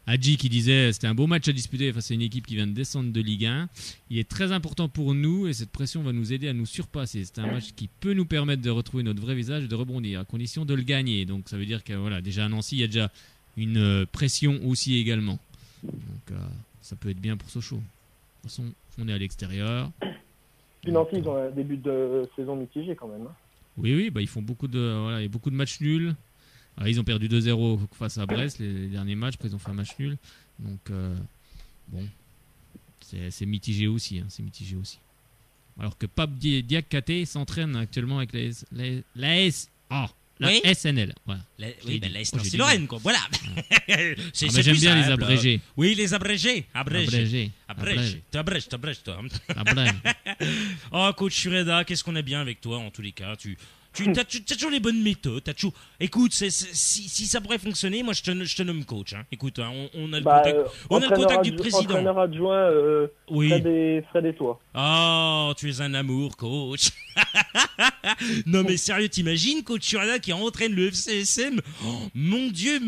Hadji qui disait c'était un beau match à disputer face à une équipe qui vient de descendre de Ligue 1. Il est très important pour nous et cette pression va nous aider à nous surpasser. C'est un match qui peut nous permettre de retrouver notre vrai visage et de rebondir à condition de le gagner. Donc ça veut dire que voilà, déjà à Nancy il y a déjà une pression aussi également. Donc ça peut être bien pour Sochaux. De toute façon on est à l'extérieur. Puis Nancy ils ont un début de saison mitigé quand même. Hein. Oui, bah, ils font beaucoup de matchs nuls. Alors, ils ont perdu 2-0 face à Brest les derniers matchs, après ils ont fait un match nul. Donc bon, c'est mitigé aussi, hein, c'est mitigé aussi. Alors que Pape Diakate s'entraîne actuellement avec la SNL. Voilà. La SNL Lorraine, quoi. Voilà. C'est j'aime bien les abrégés. Oui, les abrégés. Abrégé. Tu abrèges, toi. Abrège. Oh, coach Sureda, qu'est-ce qu'on a bien avec toi en tous les cas. T'as toujours les bonnes méthodes. Écoute, si ça pourrait fonctionner, moi je te nomme coach. Hein. Écoute, hein, on a le contact du président. Entraîneur adjoint, oui. Fred et toi. Oh, tu es un amour, coach. Non mais sérieux, t'imagines coach Sureda qui entraîne le FCSM? Oh, mon Dieu,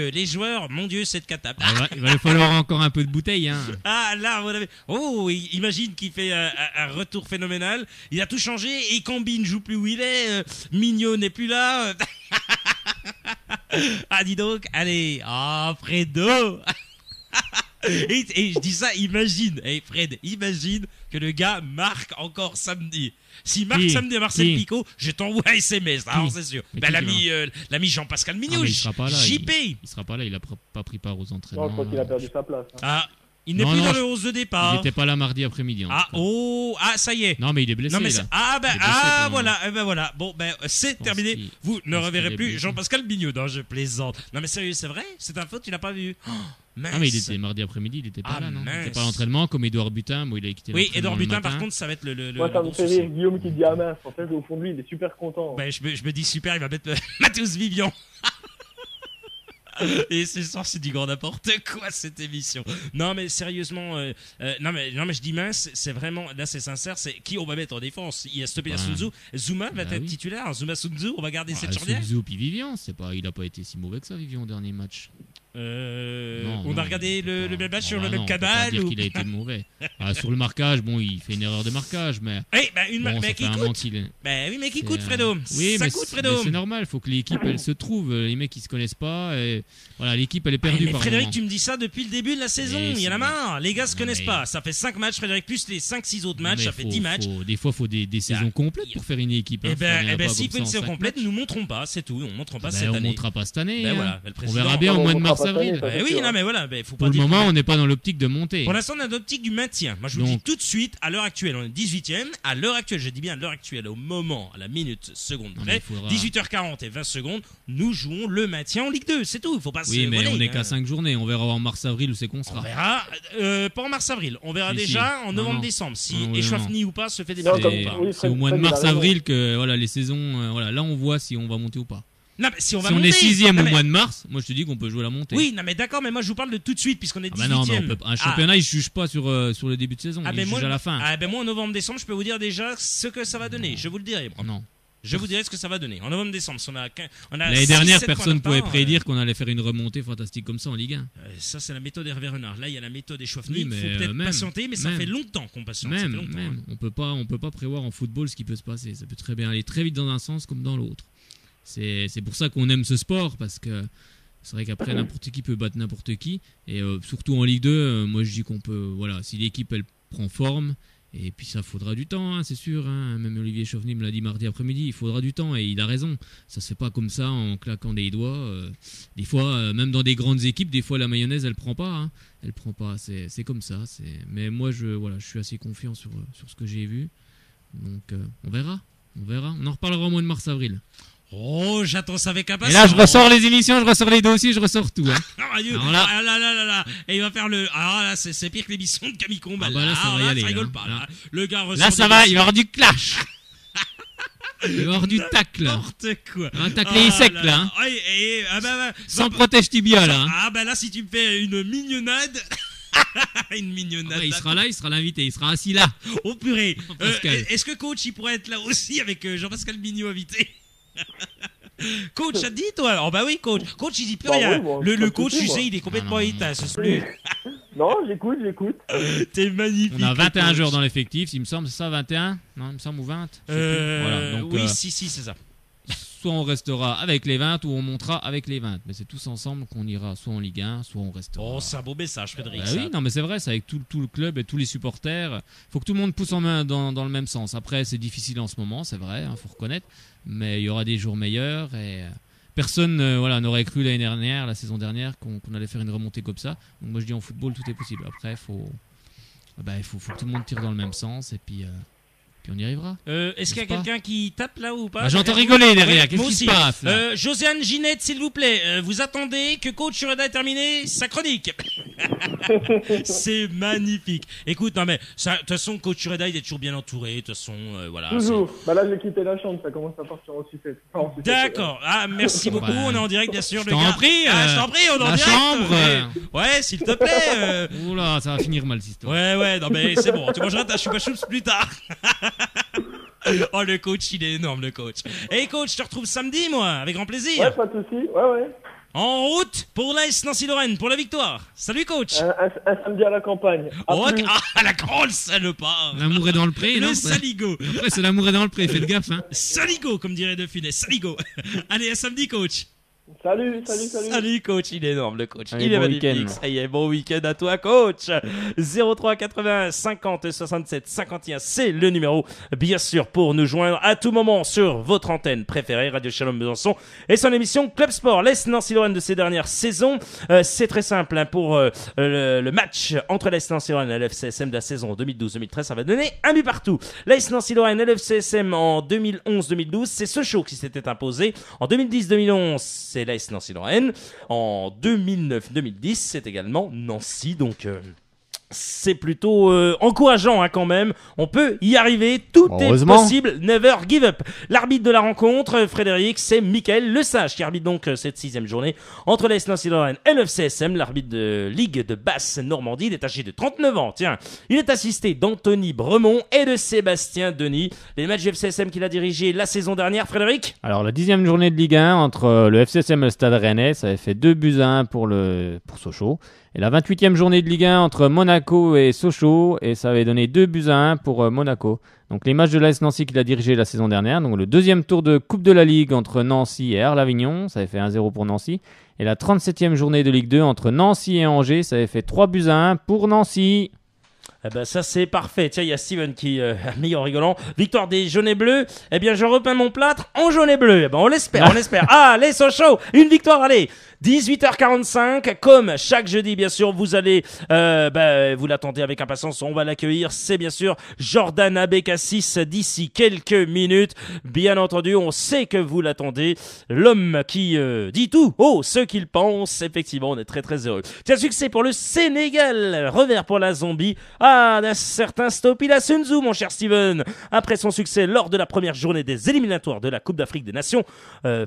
les joueurs, mon Dieu, cette cata. Il va lui falloir encore un peu de bouteille. Hein. Ah là, vous l'avez. Oh, imagine qu'il fait un retour phénoménal. Il a tout changé et Cambi ne joue plus où il est. Mignot n'est plus là. Ah dis donc, allez, Fredo. Et je dis ça, imagine, Fred, imagine que le gars marque encore samedi. S'il marque samedi à Marcel Picot, je t'envoie un SMS, c'est sûr. L'ami Jean-Pascal Mignot, JP. Il sera pas là, il a pas pris part aux entraînements. Non, je crois qu'il a perdu sa place. Hein. Ah, il n'est plus dans le 11 de départ. Il n'était pas là mardi après-midi. Ça y est. Non, mais il est blessé. Non, mais voilà. Bon, c'est terminé. Vous ne reverrez plus Jean-Pascal Mignot. Non, je plaisante. Non, mais sérieux, c'est vrai? C'est un faute, tu l'as pas vu. Ah mais il était mardi après-midi, il était pas là, non? Il était pas à l'entraînement comme Edouard Butin, il a quitté l'entraînement. Oui, Edouard Butin par contre, ça va être le moi ça me fait rire, Guillaume qui dit mince, en fait au fond de lui, il est super content. Je me dis super, il va mettre Mathéus Vivian. Et ce soir c'est du grand n'importe quoi cette émission. Non mais sérieusement, non mais je dis mince, c'est vraiment, là c'est sincère, c'est qui on va mettre en défense? Il a stoppé Sunzu, Zuma va être titulaire, Zuma Sunzu, on va garder cette charnière. Sunzu puis Vivian, il a pas été si mauvais que ça Vivian au dernier match. On a regardé le même match sur le même canal. Dire qu'il a été mauvais. Sur le marquage, il fait une erreur de marquage, mais. Mais qui coûte. Mais qui coûte, Fredo. Oui, ça coûte, Fredo. C'est normal. Faut que l'équipe elle se trouve. Les mecs ils se connaissent pas. Et voilà, l'équipe elle est perdue. Mais par Frédéric, moment. tu me dis ça depuis le début de la saison. Il y en a marre. Les gars se connaissent pas. Ça fait 5 matchs, Frédéric, plus les 5-6 autres matchs. Ça fait 10 matchs. Des fois, faut des saisons complètes pour faire une équipe. S'il faut une saison complète, nous montrons pas. C'est tout. On montrera pas cette année. On montrera pas cette année. On verra bien au mois de mars-avril. Oui, non, mais voilà, faut pas pour le moment, on n'est pas dans l'optique de monter. Pour l'instant, on est dans l'optique du maintien. Moi, je vous le dis tout de suite, à l'heure actuelle, on est 18ème. À l'heure actuelle, je dis bien à l'heure actuelle, au moment, à la minute, seconde près, 18h40 et 20 secondes, nous jouons le maintien en Ligue 2. C'est tout. Il faut pas se mais on n'est qu'à 5 journées. On verra en mars-avril où c'est qu'on sera. On verra, pas en mars-avril. On verra déjà en novembre-décembre. Si Échouafni ou pas se fait des C'est au mois de mars-avril que les saisons, là, on voit si on va monter ou pas. Non, mais si on va Si on monter, est 6ème non, au mais- mois de mars, moi je te dis qu'on peut jouer la montée. Oui, non mais d'accord, mais moi je vous parle de tout de suite puisqu'on est 18ème. Ah bah non, un championnat il juge pas sur le début de saison, il ben juge moi, à la fin. moi en novembre-décembre, je peux vous dire déjà ce que ça va donner. Je vous le dirai. Bro. Non. Je vous dirai ce que ça va donner. En novembre-décembre, on a L'année 6, dernière, 7 personne ne points pouvait de retard, prédire qu'on allait faire une remontée fantastique comme ça en Ligue 1. Ça, c'est la méthode Hervé Renard. Là, il y a la méthode Échauffement. Oui, Il mais, faut peut-être même, patienter, mais ça même. fait longtemps qu'on patiente. Ça fait longtemps, hein. On peut pas prévoir en football ce qui peut se passer. Ça peut très bien aller très vite dans un sens comme dans l'autre. C'est pour ça qu'on aime ce sport, parce que c'est vrai qu'après n'importe qui peut battre n'importe qui, et surtout en Ligue 2, moi je dis qu'on peut, voilà, si l'équipe elle prend forme, et puis ça faudra du temps, hein, c'est sûr, hein. Même Olivier Chauvenet me l'a dit mardi après-midi, il faudra du temps, et il a raison, ça se fait pas comme ça en claquant des doigts. Des fois, même dans des grandes équipes, des fois la mayonnaise elle prend pas, hein. Elle prend pas, c'est comme ça, mais moi je suis assez confiant sur ce que j'ai vu, donc on verra, on en reparlera au mois de mars-avril. Oh, j'attends ça avec impatience. Et là, je ressors les émissions, je ressors les dossiers, je ressors tout. Hein. Ah, Dieu. Alors là- Ah là. Et il va faire le. Ah là, c'est pire que l'émission de Camille Combal. Ah bah là, ça va y aller, Ça rigole hein. pas. Là. Là. Le gars ressort. Là, ça des va, dossiers. il va y avoir du clash. Il va y avoir du tacle. N'importe quoi. Un tacle sec, là. Hein. Ouais, Sans protège tibia, là. Hein. Ah bah là, si tu me fais une mignonnade. Une mignonnade. Ah bah, il sera là, il sera l'invité, il sera assis là. Oh purée. Pascal. Est-ce que coach, il pourrait être là aussi avec Jean-Pascal Mignot invité? Coach, ça te dit toi? Oh bah oui, coach. Coach, il dit plus Bah rien. oui, moi, le pas de coach, souci, tu moi. sais, il est complètement Ah non, éteint. Ce plus. Non, j'écoute. T'es magnifique. On a 21 coach. joueurs dans l'effectif, il me semble, c'est ça, 21? Non, il me semble, ou 20? Je sais plus. Voilà, donc, oui, si, c'est ça. soit on restera avec les 20 ou on montera avec les 20. Mais c'est tous ensemble qu'on ira soit en Ligue 1, soit on restera. Oh, c'est un beau message, Frédéric. Bah ça. oui, non, mais c'est vrai, c'est avec tout le club et tous les supporters. Faut que tout le monde pousse en main dans le même sens. Après, c'est difficile en ce moment, c'est vrai, faut reconnaître. Mais il y aura des jours meilleurs et personne n'aurait cru l'année dernière, la saison dernière, qu'on allait faire une remontée comme ça. Donc moi je dis en football, tout est possible. Après, faut que tout le monde tire dans le même sens et puis on y arrivera. Est-ce qu'il y a quelqu'un qui tape là ou pas? Bah, j'entends rigoler derrière, Ouais, qu'est-ce moi qui se aussi. passe là Josiane Ginette, s'il vous plaît, vous attendez que coach Ureda ait terminé sa chronique. C'est magnifique. Écoute, non mais de toute façon, coach Ureda, il est toujours bien entouré. De toute façon, voilà. Toujours. Bah là, j'ai quitté la chambre, ça commence à partir en sucette. D'accord. Ah, merci beaucoup. Bah, On est en direct, bien sûr. je t'en prie, je t'en prie, on est en la direct. chambre, Ouais, s'il te plaît. Oula, ça va finir mal cette histoire. Ouais, non mais c'est bon. Tu mangeras ta choupa choups plus tard. Oh, le coach, il est énorme, le coach. Hey coach, je te retrouve samedi, moi, avec grand plaisir. Ouais, pas de soucis. Ouais. En route pour l'AS Nancy-Lorraine, pour la victoire. Salut coach. Un samedi à la campagne. À Oh, plus. la grande salopard. L'amour est dans le pré, non Le saligo. Après, c'est l'amour est dans le pré, faites gaffe. Hein. Saligo, comme dirait De Funès. Saligo. Allez, à samedi, coach. Salut. Salut, coach. Il est énorme, le coach. Allez, il est bon magnifique. week-end. Ça y est, bon week-end à toi, coach. 03 80 50 67 51, c'est le numéro, bien sûr, pour nous joindre à tout moment sur votre antenne préférée, Radio Shalom Besançon, et son émission Club Sport, l'AS Nancy-Lorraine de ces dernières saisons. C'est très simple, hein, pour le match entre l'AS Nancy-Lorraine et l'FCSM de la saison 2012-2013, ça va donner un but partout. L'AS Nancy-Lorraine et l'FCSM en 2011-2012, c'est Sochaux qui s'était imposé. En 2010-2011, c'est l'AS Nancy-Lorraine. En 2009-2010, c'est également Nancy. Donc, c'est plutôt encourageant, hein, quand même. On peut y arriver. Tout est Heureusement. possible. Never give up. L'arbitre de la rencontre, Frédéric, c'est Mickaël Lesage qui arbitre donc cette 6e journée entre l'AS Nancy-Lorraine et le FCSM. L'arbitre de Ligue de Basse-Normandie, il est âgé de 39 ans. Tiens, il est assisté d'Anthony Bremont et de Sébastien Denis. Les matchs du FCSM qu'il a dirigé la saison dernière, Frédéric? Alors, la 10e journée de Ligue 1 entre le FCSM et le Stade Rennais, ça avait fait 2-1 pour Sochaux. Et la 28e journée de Ligue 1 entre Monaco et Sochaux, et ça avait donné 2-1 pour Monaco. Donc les matchs de l'AS Nancy qu'il a dirigé la saison dernière, donc le deuxième tour de Coupe de la Ligue entre Nancy et Erles-Avignon, ça avait fait 1-0 pour Nancy. Et la 37e journée de Ligue 2 entre Nancy et Angers, ça avait fait 3-1 pour Nancy. Eh ben ça c'est parfait. Tiens, il y a Steven qui a mis en rigolant. Victoire des jaunes et bleus. Eh bien je repeins mon plâtre en jaune et bleu. Eh ben on l'espère. Ah, allez Sochaux, une victoire, allez. 18h45, comme chaque jeudi, bien sûr, vous allez, vous l'attendez avec impatience, on va l'accueillir, c'est bien sûr Jordan Abécassis d'ici quelques minutes. Bien entendu, on sait que vous l'attendez, l'homme qui dit tout, ce qu'il pense, effectivement, on est très très heureux. Tiens, succès pour le Sénégal, revers pour la Zambie, d'un certain Stopila Sunzu, mon cher Steven. Après son succès lors de la première journée des éliminatoires de la Coupe d'Afrique des Nations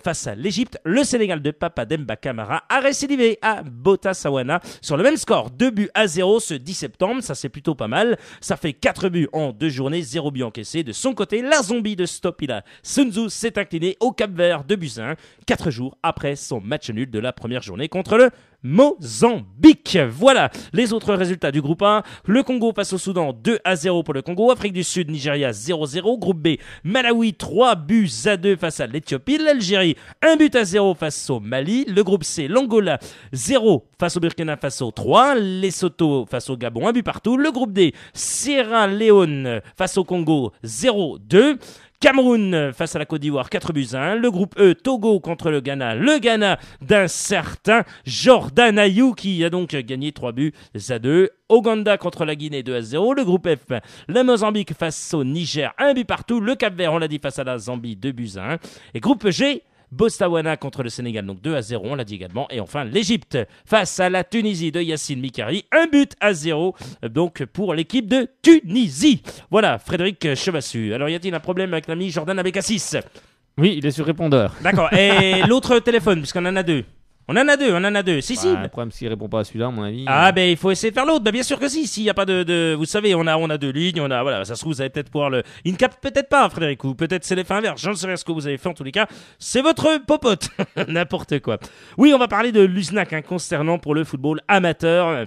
face à l'Égypte, le Sénégal de Papa Demba Camara a récidivé à Botswana sur le même score, 2-0 ce 10 septembre. Ça, c'est plutôt pas mal. Ça fait 4 buts en 2 journées, 0 but encaissé. De son côté, la zombie de Stopila Sunzu s'est incliné au Cap-Vert 2-1, 4 jours après son match nul de la première journée contre le Mozambique. Voilà les autres résultats du groupe A. Le Congo face au Soudan, 2-0 pour le Congo. Afrique du Sud, Nigeria, 0-0. Groupe B, Malawi, 3-2 face à l'Éthiopie. L'Algérie, 1-0 face au Mali. Le groupe C, l'Angola, 0 face au Burkina Faso, 3. Lesotho face au Gabon, 1 but partout. Le groupe D, Sierra Leone face au Congo, 0-2. Cameroun face à la Côte d'Ivoire, 4-1. Le groupe E, Togo contre le Ghana. Le Ghana d'un certain Jordan Ayew qui a donc gagné 3-2. Ouganda contre la Guinée, 2-0. Le groupe F, le Mozambique face au Niger, 1 but partout. Le Cap-Vert, on l'a dit, face à la Zambie, 2-1. Et groupe G, Botswana contre le Sénégal, donc 2-0, on l'a dit également. Et enfin, l'Égypte face à la Tunisie de Yassine Mikari, 1-0, donc pour l'équipe de Tunisie. Voilà, Frédéric Chevassu. Alors, y a-t-il un problème avec l'ami Jordan Abekassis? Oui, il est sur répondeur. D'accord. Et l'autre téléphone, puisqu'on en a deux. On en a deux. Si. Le problème, s'il répond pas à celui-là, à mon avis. Ben il faut essayer de faire l'autre. Ben bien sûr que si. S'il y a pas de, vous savez, on a 2 lignes. Voilà, ça se trouve, vous allez peut-être pouvoir il ne capte peut-être pas, Frédéric, ou peut-être c'est l'effet inverse. Je ne sais rien ce que vous avez fait en tous les cas. C'est votre popote. N'importe quoi. Oui, on va parler de l'USNAC, concernant pour le football amateur.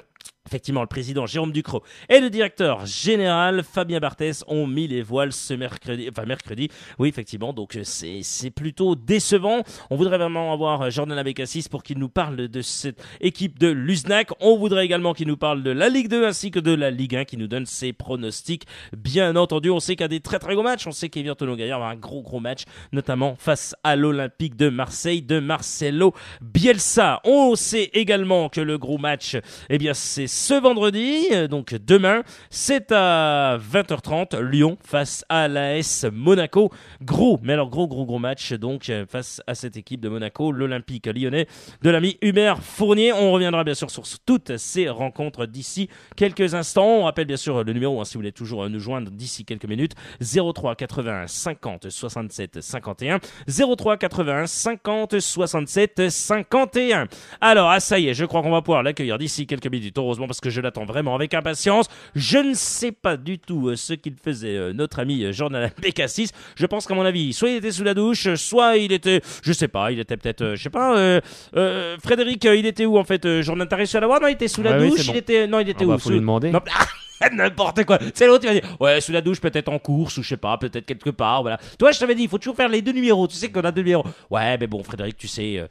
Effectivement, le président Jérôme Ducrot et le directeur général Fabien Barthès ont mis les voiles ce mercredi. Oui, effectivement, donc c'est plutôt décevant. On voudrait vraiment avoir Jordan Abekassis pour qu'il nous parle de cette équipe de l'USNAC. On voudrait également qu'il nous parle de la Ligue 2 ainsi que de la Ligue 1, qui nous donne ses pronostics. Bien entendu, on sait qu'il y a des très très gros matchs. On sait qu'Evian Tono-Gaillard va avoir un gros match, notamment face à l'Olympique de Marseille de Marcelo Bielsa. On sait également que le gros match, c'est ce vendredi, donc demain, c'est à 20h30, Lyon face à l'AS Monaco. Gros match donc face à cette équipe de Monaco, l'Olympique lyonnais de l'ami Hubert Fournier. On reviendra bien sûr sur toutes ces rencontres d'ici quelques instants. On rappelle bien sûr le numéro, si vous voulez toujours nous joindre d'ici quelques minutes, 03 81 50 67 51, 03 81 50 67 51. Alors, ça y est, je crois qu'on va pouvoir l'accueillir d'ici quelques minutes, heureusement, parce que je l'attends vraiment avec impatience. Je ne sais pas du tout ce qu'il faisait notre ami Jordan Abekassis. Je pense qu'à mon avis, soit il était sous la douche, soit il était, je sais pas, il était peut-être, Frédéric, il était où en fait? Jordan, t'as réussi à l'avoir? Non, il était sous la douche, oui, bon. il était où? Faut lui demander. Non, n'importe quoi. C'est l'autre qui va dire ouais, sous la douche, peut-être en course, ou je sais pas, peut-être quelque part, voilà. Toi, je t'avais dit, il faut toujours faire les 2 numéros. Tu sais qu'on a 2 numéros. Ouais, mais bon, Frédéric, tu sais.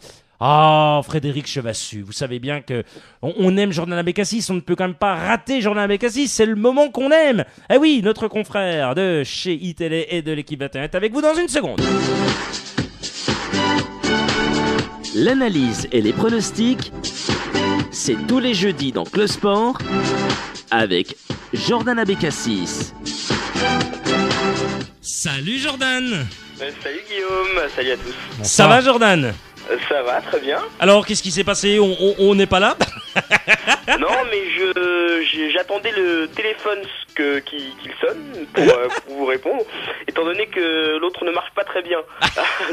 Frédéric Chevassu, vous savez bien que on aime Jordan Abekassis, on ne peut quand même pas rater Jordan Abekassis, c'est le moment qu'on aime. Eh oui, notre confrère de chez iTélé et de l'équipe 21 est avec vous dans une seconde. L'analyse et les pronostics, c'est tous les jeudis dans Club Sport avec Jordan Abekassis. Salut Jordan. Salut Guillaume, salut à tous. Bonsoir. Ça va Jordan? Ça va, très bien. Alors, qu'est-ce qui s'est passé? On n'est pas là? Non, mais j'attendais le téléphone qu'il sonne pour vous répondre, étant donné que l'autre ne marche pas très bien.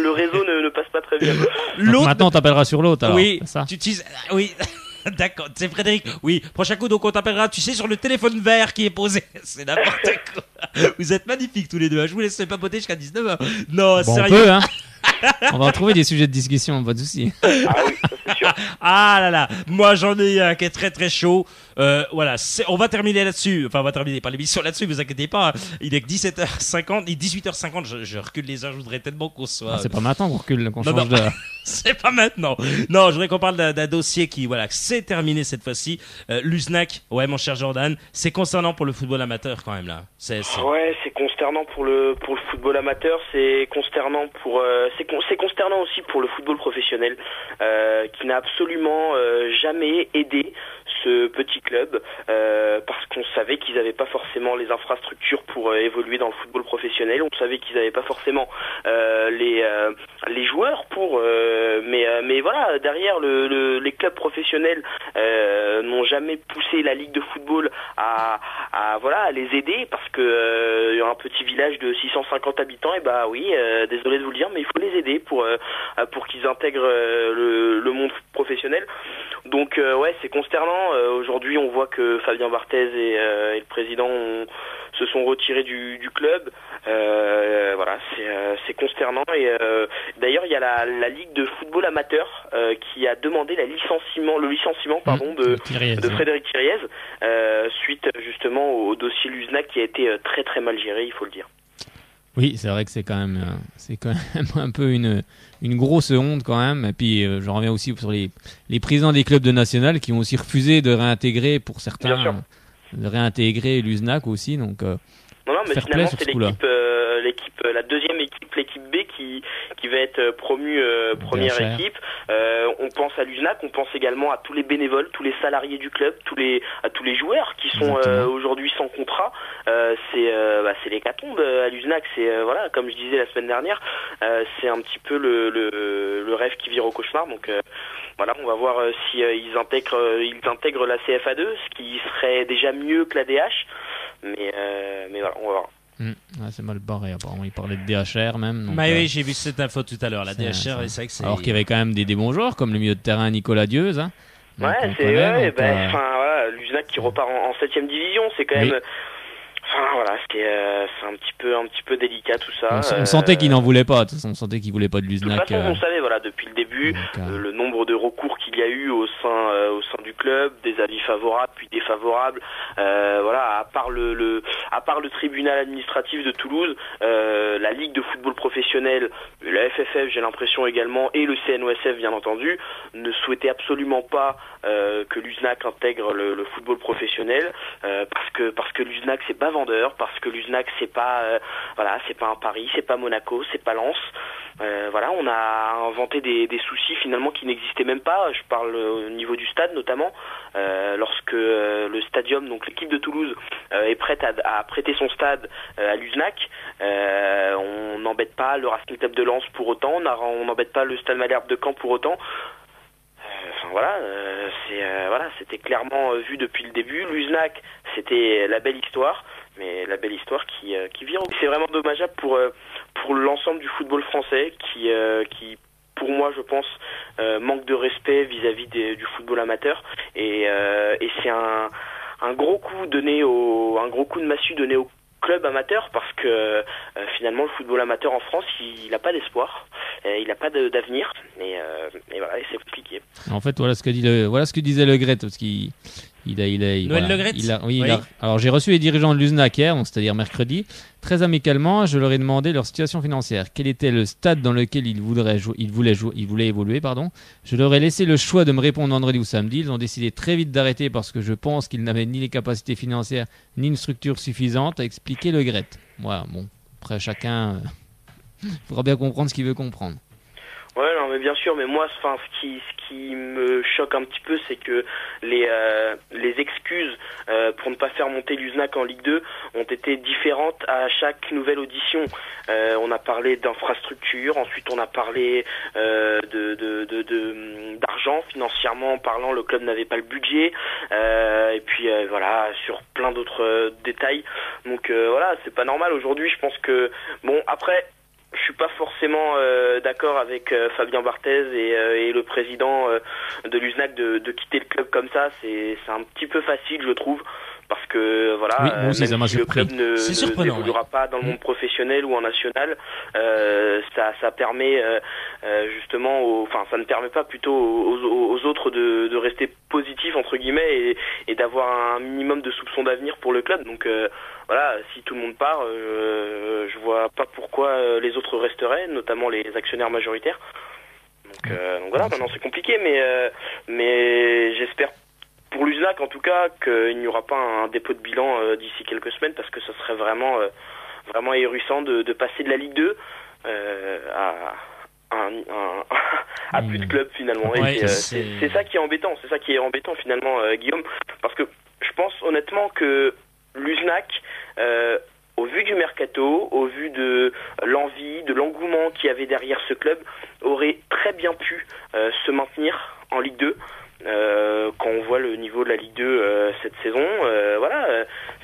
Le réseau ne passe pas très bien. Donc maintenant, on t'appellera sur l'autre. Alors, oui, c'est ça. tu utilises... Oui, d'accord, c'est Frédéric. Oui, prochain coup, donc on t'appellera, tu sais, sur le téléphone vert qui est posé. C'est n'importe quoi. Vous êtes magnifiques tous les deux. Je vous laisse papoter jusqu'à 19h. Non, Bon, sérieux. on peut, hein. On va trouver des sujets de discussion, pas de soucis. Ah oui, ça c'est sûr. Ah là là, moi j'en ai un qui est très très chaud. Voilà, on va terminer là-dessus. Enfin, on va terminer pas l'émission là-dessus, vous inquiétez pas. Il est que 17h50, il est 18h50. Je recule les heures, je voudrais tellement qu'on soit. C'est pas maintenant qu'on recule, qu'on Non, change non. d'heure. C'est pas maintenant. Non, je voudrais qu'on parle d'un dossier qui, voilà, c'est terminé cette fois-ci. L'USNAC, ouais, mon cher Jordan, c'est concernant pour le football amateur quand même là. Ouais, c'est consternant pour le football amateur, c'est consternant c'est consternant aussi pour le football professionnel, qui n'a absolument jamais aidé ce petit club, parce qu'on savait qu'ils n'avaient pas forcément les infrastructures pour évoluer dans le football professionnel. On savait qu'ils n'avaient pas forcément les joueurs pour mais voilà, derrière les clubs professionnels n'ont jamais poussé la Ligue de football à les aider, parce que y a un petit village de 650 habitants, et bah oui, désolé de vous le dire, mais il faut les aider pour qu'ils intègrent le monde professionnel. Donc ouais, c'est consternant. Aujourd'hui, on voit que Fabien Barthez et le président se sont retirés du club. Voilà, c'est consternant. Et d'ailleurs, il y a la Ligue de football amateur qui a demandé le licenciement de Frédéric Thiriez suite justement au dossier Luznac qui a été très très mal géré, il faut le dire. Oui, c'est vrai que c'est quand même un peu une grosse honte quand même. Et puis je reviens aussi sur les présidents des clubs de national qui ont aussi refusé de réintégrer, pour certains, de réintégrer Luznac aussi. Donc non, mais finalement c'est l'équipe, la deuxième équipe, l'équipe B qui va être promue première équipe. On pense à Luznac, on pense également à tous les bénévoles, tous les salariés du club, à tous les joueurs qui sont aujourd'hui sans contrat. C'est l'hécatombe à Luznac. C'est voilà, comme je disais la semaine dernière, c'est un petit peu le rêve qui vire au cauchemar. Donc voilà, on va voir si ils intègrent la CFA2, ce qui serait déjà mieux que la DH. Mais voilà, on va voir. C'est mal barré, apparemment. Il parlait de DHR même. Donc, oui, j'ai vu cette info tout à l'heure, la DHR. C'est vrai que c'est... Alors qu'il y avait quand même des bons joueurs, comme le milieu de terrain Nicolas Dieuze. Hein. Ouais, voilà, Luznac qui repart en 7ème division, c'est quand même... Enfin voilà, c'est un petit peu délicat tout ça. On sentait qu'il n'en voulait pas. On sentait qu'il voulait pas de Luznac. De toute façon, on savait voilà depuis le début le nombre de recours qu'il y a eu au sein du club, des avis favorables puis défavorables. Voilà, à part le tribunal administratif de Toulouse, la Ligue de football professionnel, la FFF, j'ai l'impression également, et le CNOSF bien entendu, ne souhaitaient absolument pas que Luznac intègre le football professionnel, parce que Luznac c'est pas vendeur, parce que Luznac c'est pas un Paris, c'est pas Monaco, c'est pas Lens. Voilà, on a inventé des soucis finalement qui n'existaient même pas. Je parle au niveau du stade notamment, lorsque le Stadium, donc l'équipe de Toulouse, est prête à prêter son stade à Luznac. On n'embête pas le Racing Club de Lens pour autant, on n'embête pas le Stade Malherbe de Caen pour autant. C'était clairement vu depuis le début. Luznac, c'était la belle histoire, mais la belle histoire qui vire. C'est vraiment dommageable pour l'ensemble du football français qui pour moi, je pense, manque de respect vis-à-vis du football amateur, et c'est un gros coup de massue donné au club amateur, parce que finalement le football amateur en France il n'a pas d'espoir, il n'a pas d'avenir, et voilà, et c'est compliqué. En fait, voilà ce que disait Le Gret, parce qu'il Noël Le Gret. Alors j'ai reçu les dirigeants de Luznac hier, c'est-à-dire mercredi. Très amicalement, je leur ai demandé leur situation financière, quel était le stade dans lequel ils voulaient évoluer. Je leur ai laissé le choix de me répondre vendredi ou samedi. Ils ont décidé très vite d'arrêter parce que je pense qu'ils n'avaient ni les capacités financières ni une structure suffisante, a expliqué Le Gret. Voilà, bon, après chacun faudra bien comprendre ce qu'il veut comprendre. Ouais, non, mais bien sûr, mais moi, ce qui me choque un petit peu, c'est que les excuses pour ne pas faire monter Luznac en Ligue 2 ont été différentes à chaque nouvelle audition. On a parlé d'infrastructure, ensuite on a parlé d'argent, financièrement parlant, le club n'avait pas le budget, et puis voilà, sur plein d'autres détails. Donc voilà, c'est pas normal. Aujourd'hui, je pense que bon, après, je suis pas forcément d'accord avec Fabien Barthez et le président de Luznac de quitter le club comme ça. C'est un petit peu facile, je trouve, parce que voilà, oui, même si le club n'évoluera pas dans le monde professionnel ou en national, ça permet justement, ça ne permet pas plutôt aux autres de rester positifs entre guillemets et d'avoir un minimum de soupçon d'avenir pour le club. Donc voilà, si tout le monde part, je vois pas pourquoi les autres resteraient, notamment les actionnaires majoritaires. Donc voilà, maintenant c'est compliqué, mais j'espère pour Luznac en tout cas qu'il n'y aura pas un dépôt de bilan d'ici quelques semaines, parce que ce serait vraiment ahurissant de passer de la Ligue 2 à plus de clubs finalement. Ouais, et c'est ça qui est embêtant, finalement, Guillaume, parce que je pense honnêtement que Luznac, au vu du mercato, au vu de l'envie, de l'engouement qu'il y avait derrière ce club, aurait très bien pu se maintenir en Ligue 2. Quand on voit le niveau de la Ligue 2 cette saison,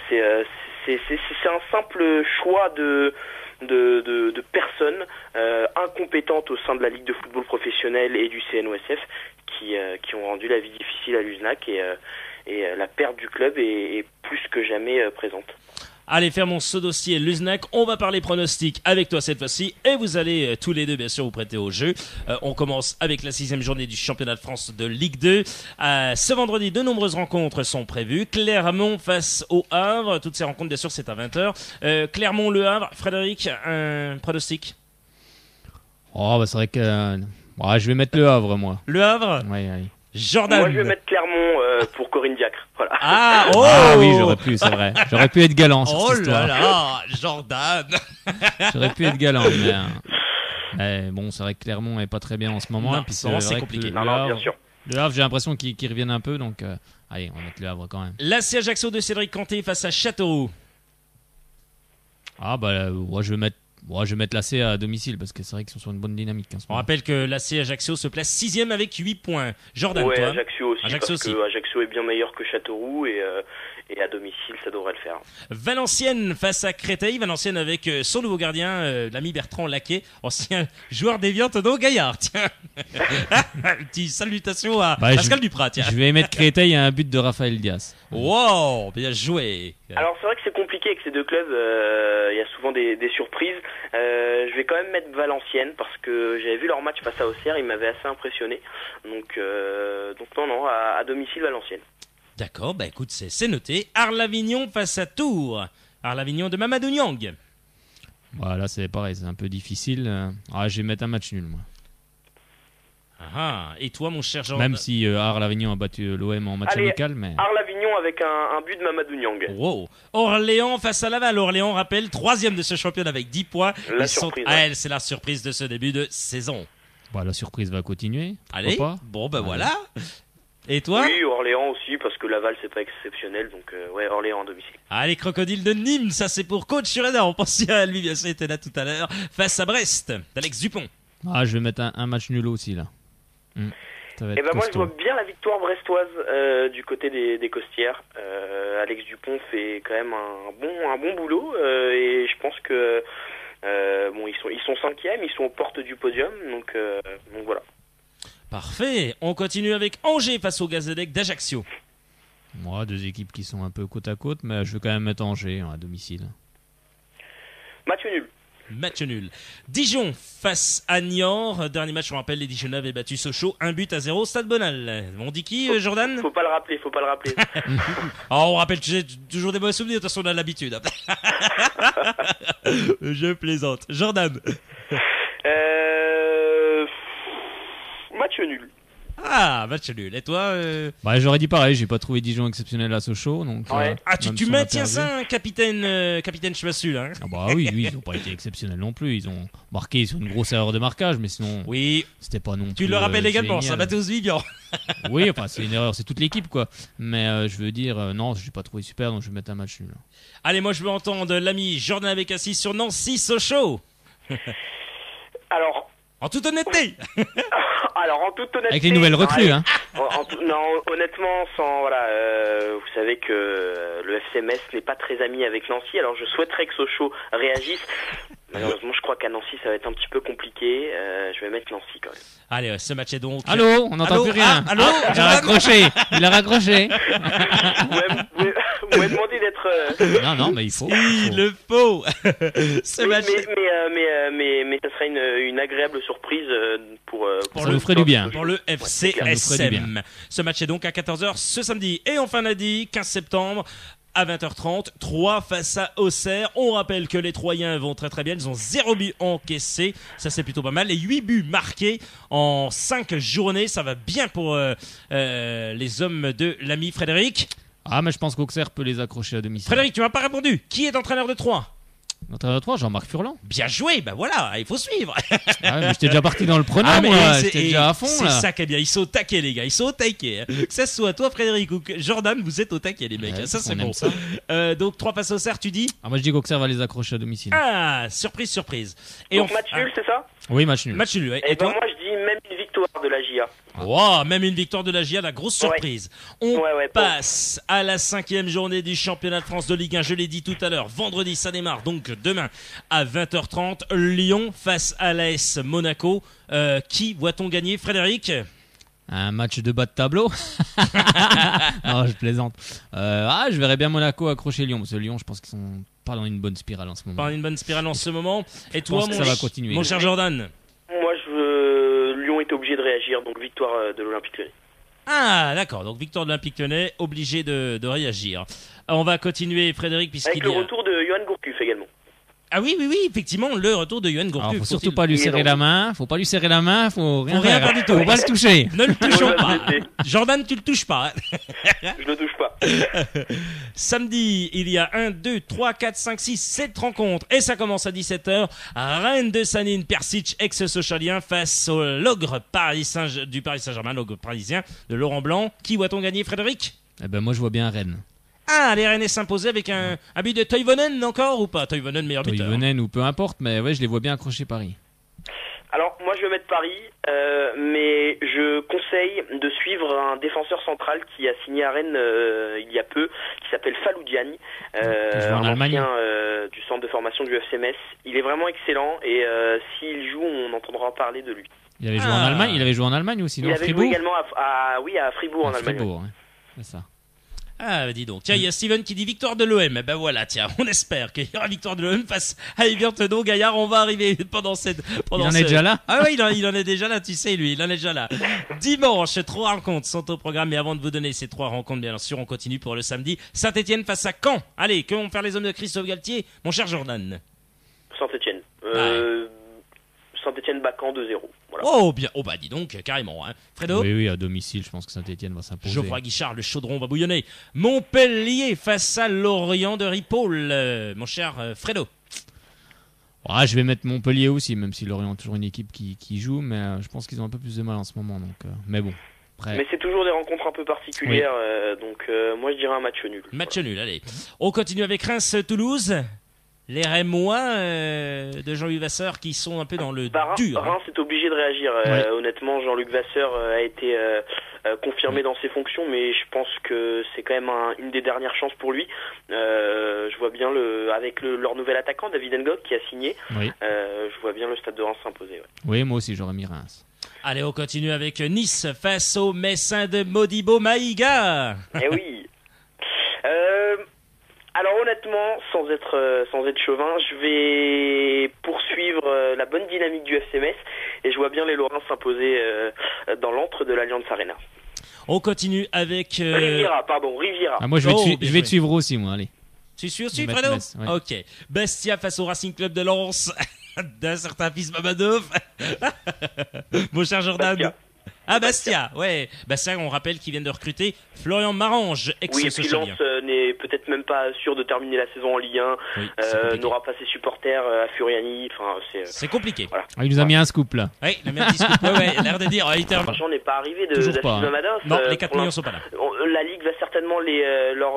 c'est un simple choix de personnes incompétentes au sein de la Ligue de football professionnel et du CNOSF qui ont rendu la vie difficile à l'USNAC et la perte du club est plus que jamais présente. Allez, fermons ce dossier l'USNAC, on va parler pronostics avec toi cette fois-ci et vous allez tous les deux bien sûr vous prêter au jeu. On commence avec la 6e journée du championnat de France de Ligue 2. Ce vendredi, de nombreuses rencontres sont prévues. Clermont face au Havre, toutes ces rencontres bien sûr c'est à 20h. Clermont-Le Havre, Frédéric, un pronostic? Oh, bah c'est vrai que je vais mettre Le Havre moi. Le Havre? Oui. Jordan. Moi je vais mettre Clermont pour Corinne Diacre. Voilà. Ah oui, j'aurais pu, c'est vrai. J'aurais pu être galant sur cette histoire. Oh là là, Jordan. J'aurais pu être galant, mais bon, c'est vrai que Clermont est pas très bien en ce moment. Non, puis c'est compliqué. Bien sûr. Le Havre, j'ai l'impression qu'ils reviennent un peu, donc allez, on va mettre Le Havre quand même. L'AC Ajaccio de Cédric Canté face à Châteauroux. Je vais mettre l'AC à domicile parce que c'est vrai qu'ils sont sur une bonne dynamique en ce On moment. rappelle que l'AC Ajaccio se place 6e avec 8 points. Jordan, Ouais, toi? Ajaccio aussi, que Ajaccio est bien meilleur que Châteauroux et à domicile ça devrait le faire. Valenciennes face à Créteil. Valenciennes avec son nouveau gardien, l'ami Bertrand Laquet, ancien joueur d'Évian, Tono Gaillard. Tiens, petite salutation à Pascal Duprat. Tiens. Je vais mettre Créteil à un but de Raphaël Diaz. Wow, bien joué. Alors c'est vrai que c'est compliqué avec ces deux clubs, il y a souvent des surprises. Je vais quand même mettre Valenciennes parce que j'avais vu leur match face à Auxerre, il m'avait assez impressionné. Donc non, à domicile Valenciennes. D'accord, bah écoute, c'est noté. Arles-Avignon face à Tours. Arles-Avignon de Mamadou Niang. Voilà, c'est pareil, c'est un peu difficile. Je vais mettre un match nul, moi. Et toi, mon cher Jordan? Même si Arles-Avignon a battu l'OM en match amical, mais... Arles-Avignon avec un but de Mamadou Niang. Wow. Orléans face à Laval. Orléans, rappelle, 3e de ce championnat avec 10 points. Surprise. C'est la surprise de ce début de saison. La surprise va continuer. Allez, pas voilà. Et toi? Oui, Orléans aussi, parce que Laval, c'est pas exceptionnel. Donc, Orléans à domicile. Les Crocodiles de Nîmes, ça c'est pour Coach Schroeder. On pensait à lui, bien sûr, il était là tout à l'heure. Face à Brest, d'Alex Dupont. Je vais mettre un match nul aussi, là. Moi, je vois bien la victoire brestoise du côté des Costières. Alex Dupont fait quand même un bon boulot. Et je pense que ils sont 5e, ils sont aux portes du podium. Donc voilà. Parfait. On continue avec Angers face au Gazélec d'Ajaccio. Moi, deux équipes qui sont un peu côte à côte, mais je vais quand même mettre Angers à domicile. Match nul. Dijon face à Niort. Dernier match, on rappelle, les Dijonnais avaient battu Sochaux 1-0 Stade Bonal. On dit qui, Jordan? Faut pas le rappeler. On rappelle que j'ai toujours des mauvais souvenirs, de toute façon on a l'habitude. Je plaisante. Jordan? Match nul. Match nul. Et toi j'aurais dit pareil, j'ai pas trouvé Dijon exceptionnel à Sochaux. Donc, tu maintiens ça, capitaine Chevassul, hein? Oui, ils ont pas été exceptionnels non plus. Ils ont marqué sur une grosse erreur de marquage, mais sinon, c'était pas non plus. Tu le rappelles également, ça battait aux Vivian. Oui, c'est une erreur, c'est toute l'équipe, quoi. Mais je veux dire, non, j'ai pas trouvé super, donc je vais mettre un match nul. Allez, moi je veux entendre l'ami Jordan Abekassi sur Nancy Sochaux. Alors. En toute honnêteté. En toute honnêteté. Avec les nouvelles recrues, hein. Honnêtement, vous savez que le FC Metz n'est pas très ami avec Nancy. Alors je souhaiterais que Sochaux réagisse. Malheureusement, je crois qu'à Nancy, ça va être un petit peu compliqué. Je vais mettre Nancy quand même. Allez, ce match est donc... Allô, on n'entend plus rien. Allô, il a raccroché. Vous m'avez demandé d'être... Non, mais il faut. Il faut. Mais ça serait une agréable surprise pour ça nous ferait du bien. Pour le FCSM. Ce match est donc à 14h ce samedi. Et enfin, on a dit 15 septembre... à 20h30, 3 face à Auxerre. On rappelle que les Troyens vont très très bien. Ils ont 0 but encaissé. Ça, c'est plutôt pas mal. Et 8 buts marqués en 5 journées. Ça va bien pour les hommes de l'ami Frédéric. Mais je pense qu'Auxerre peut les accrocher à domicile. Frédéric, tu m'as pas répondu. Qui est entraîneur de Troyes? L'entraîneur 3, Jean-Marc Furlan. Bien joué, bah voilà, il faut suivre. Ah ouais, mais j'étais déjà parti dans le preneur, Ah, mais moi. c'est- J'étais déjà à fond, C'est là. ça qui est bien, ils sont au taquet les gars, ils sont au taquet. Que ça soit toi Frédéric ou que Jordan, vous êtes au taquet les mecs, Ouais, ça on c'est aime bon. ça. Donc 3 face au cerf, tu dis? Ah, moi, je dis qu'Auxerre va les accrocher à domicile. Ah, surprise, surprise. Donc match nul, c'est ça? Oui, match nul. Match nul, ouais. Et Et ben toi? moi je dis même une victoire de la GIA. Wow, même une victoire de la GIA, la grosse surprise. On Ouais, passe à la 5e journée du championnat de France de Ligue 1. Je l'ai dit tout à l'heure, vendredi ça démarre, donc demain à 20h30, Lyon face à l'AS Monaco. Qui voit-on gagner, Frédéric? Un match de bas de tableau. Non, je plaisante. Je verrais bien Monaco accrocher Lyon. Parce que Lyon, je pense qu'ils sont pas dans une bonne spirale en ce moment. Pas une bonne spirale en ce moment. Et toi, pense que ça va continuer. mon cher Jordan? Moi Lyon est obligé de réagir, donc victoire de l'Olympique Lyonnais. Ah, d'accord. Donc victoire de l'Olympique Lyonnais, obligé de réagir. On va continuer, Frédéric, puisqu'il Avec y le a... retour de Johan Gourcuff également. Ah oui, effectivement, le retour de Johan Alors, Gourcuff. faut surtout pas lui serrer la main. Faut pas lui serrer la main. Faut rien rien faire. faire du tout. Faut pas le toucher. Ne le touchons Ouais, pas. c'est- Jordan, tu le touches pas. Je le touche pas. Samedi, il y a 1, 2, 3, 4, 5, 6, 7 rencontres. Et ça commence à 17h. Rennes de Sanine, Persic, ex-Socialien, face au l'ogre du Paris Saint-Germain, l'ogre parisien de Laurent Blanc. Qui voit-on gagner, Frédéric? Eh ben, moi, je vois bien Rennes. Ah, les Rennais s'imposer avec un but de Toivonen encore ou pas? Toivonen, meilleur buteur. Toivonen ou peu importe, mais ouais, je les vois bien accrocher Paris. Alors moi je vais mettre Paris, mais je conseille de suivre un défenseur central qui a signé à Rennes il y a peu, qui s'appelle Falou Diagne, joue en un Allemagne. ancien du centre de formation du FC Metz. Il est vraiment excellent et s'il joue, on entendra parler de lui. Il avait joué en Ah. Allemagne. Il avait joué en Allemagne aussi, non? Il avait Fribourg. joué également à Fribourg en À Allemagne. Fribourg, ouais. C'est ça. Ah, dis donc. Tiens, il y a Steven qui dit victoire de l'OM. Eh ben voilà, tiens, on espère qu'il y aura victoire de l'OM face à Everton. Gaillard, on va arriver pendant Il en est déjà là? Ah oui, il en est déjà là, tu sais, lui, il en est déjà là. Dimanche, 3 rencontres sont au programme. Mais avant de vous donner ces 3 rencontres, bien sûr, on continue pour le samedi. Saint-Etienne face à Caen. Allez, que vont faire les hommes de Christophe Galtier, mon cher Jordan? Saint-Etienne. Saint-Etienne bat Caen 2-0. Voilà. Oh, bien. Oh, bah dis donc, carrément. Hein. Fredo? Oui, à domicile, je pense que Saint-Etienne va s'imposer. Geoffroy Guichard, le chaudron va bouillonner. Montpellier face à Lorient de Ripoll. Mon cher Fredo. Je vais mettre Montpellier aussi, même si Lorient est toujours une équipe qui joue, mais je pense qu'ils ont un peu plus de mal en ce moment. Donc, mais bon, après. Mais c'est toujours des rencontres un peu particulières, donc moi je dirais un match nul. Match nul, allez. On continue avec Reims-Toulouse. Les Rémois de Jean-Louis Vasseur qui sont un peu dans le dur. Reims est obligé de réagir. Honnêtement, Jean-Luc Vasseur a été confirmé dans ses fonctions, mais je pense que c'est quand même une des dernières chances pour lui. Je vois bien avec leur nouvel attaquant, David Ngok, qui a signé. Oui. Je vois bien le Stade de Reims s'imposer. Ouais. Oui, moi aussi, j'aurais mis Reims. Allez, on continue avec Nice face au Messin de Modibo Maïga. Eh oui. Alors honnêtement, sans être chauvin, je vais poursuivre la bonne dynamique du FC Metz et je vois bien les Lorrains s'imposer dans l'antre de l'Allianz Arena. On continue avec... Riviera. Moi, je vais te suivre aussi, moi, allez. Tu suis aussi, Je vais Fredo? mettre Metz, ouais. Ok. Bastia face au Racing Club de Lens d'un certain fils Mamadov. Mon cher Jordan. Bastia. Ah, Bastia, ouais. Bastia, on rappelle qu'ils viennent de recruter Florian Marange, Oui, et puis Lens n'est peut-être même pas sûr de terminer la saison en Ligue 1, Oui, n'aura pas ses supporters à Furiani, enfin c'est compliqué. Voilà. Il nous a mis un scoop, là. Oui, il a mis un petit scoop, ouais, il a l'air de dire... L'argent n'est pas arrivé Toujours d'Afis pas, hein. Mamadov. Non, les 4 millions sont pas là. La Ligue va certainement leur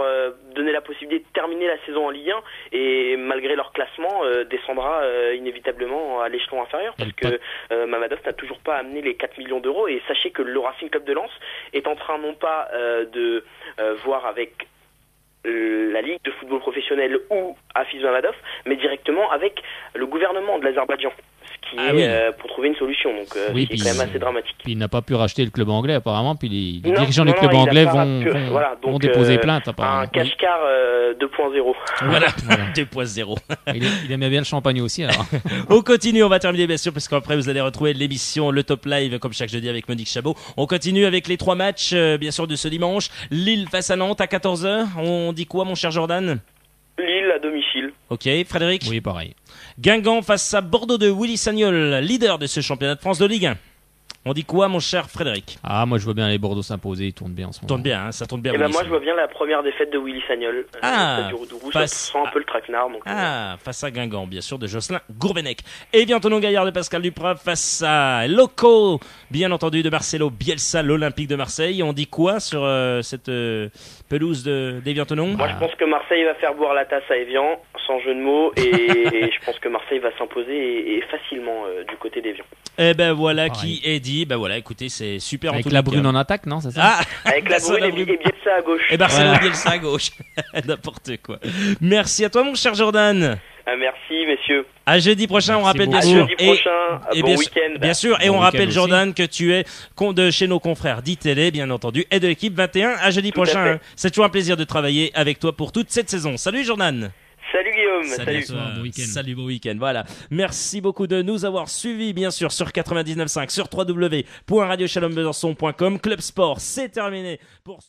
donner la possibilité de terminer la saison en Ligue 1 et malgré leur classement descendra inévitablement à l'échelon inférieur parce que Mamadov n'a toujours pas amené les 4 millions d'euros et sachez que le Racing Club de Lens est en train non pas de voir avec la Ligue de football professionnel ou Hafiz Mamadov, mais directement avec le gouvernement de l'Azerbaïdjan, ce qui est pour trouver une solution, donc Oui, qui est quand même assez dramatique. Puis il n'a pas pu racheter le club anglais apparemment, puis les Non, dirigeants du non, club il a anglais pas vont donc, déposer plainte apparemment. Un cache-car 2.0. Voilà, 2.0. Il aimait bien le champagne aussi alors. On continue, on va terminer bien sûr parce qu'après vous allez retrouver l'émission Le Top Live comme chaque jeudi avec Monique Chabot. On continue avec les 3 matchs bien sûr de ce dimanche. Lille face à Nantes à 14h. On dit quoi mon cher Jordan? Lille à domicile. Ok, Frédéric? Oui, pareil. Guingamp face à Bordeaux de Willy Sagnol, leader de ce championnat de France de Ligue 1. On dit quoi, mon cher Frédéric? Ah, moi je vois bien les Bordeaux s'imposer, ils tournent bien en ce moment. Tourne bien, hein, ça tourne bien. Et ben Willy moi je Sagnol. vois bien la première défaite de Willy Sagnol. Ah, Du Rouge, face- ça sent un peu le traquenard. Donc, Face à Guingamp, bien sûr, de Jocelyn Gourvenec. Et bien Antonin Gaillard de Pascal Duprat face à Loco, bien entendu, de Marcelo Bielsa, l'Olympique de Marseille. On dit quoi sur cette pelouse d'Evian-Tonon? Moi je pense que Marseille va faire boire la tasse à Evian, sans jeu de mots, et je pense que Marseille va s'imposer et facilement du côté d'Evian. Eh ben voilà Pareil. qui est dit. Ben voilà, écoutez, c'est super. Avec Antonin la brune Gaillard. en attaque, non, c'est ça? Ah, Avec la Ça, brune la et brune. Bielsa à gauche. Et Marcelo Ouais. Bielsa à gauche. N'importe quoi. Merci à toi, mon cher Jordan. Merci messieurs. À jeudi prochain, on Merci rappelle bien beaucoup. À sûr. jeudi prochain, et bon bien, week-end. bien sûr, et Bon on week-end rappelle aussi. Jordan que tu es de chez nos confrères d'ITélé, bien entendu, et de l'équipe 21. À jeudi Tout à prochain. fait. Hein. C'est toujours un plaisir de travailler avec toi pour toute cette saison. Salut Jordan. Salut Guillaume. Salut, Salut. à toi. Bon week-end. Salut, bon week-end. Voilà. Merci beaucoup de nous avoir suivis, bien sûr, sur 99.5, sur www.radiochalombesançon.com. Club Sport, c'est terminé pour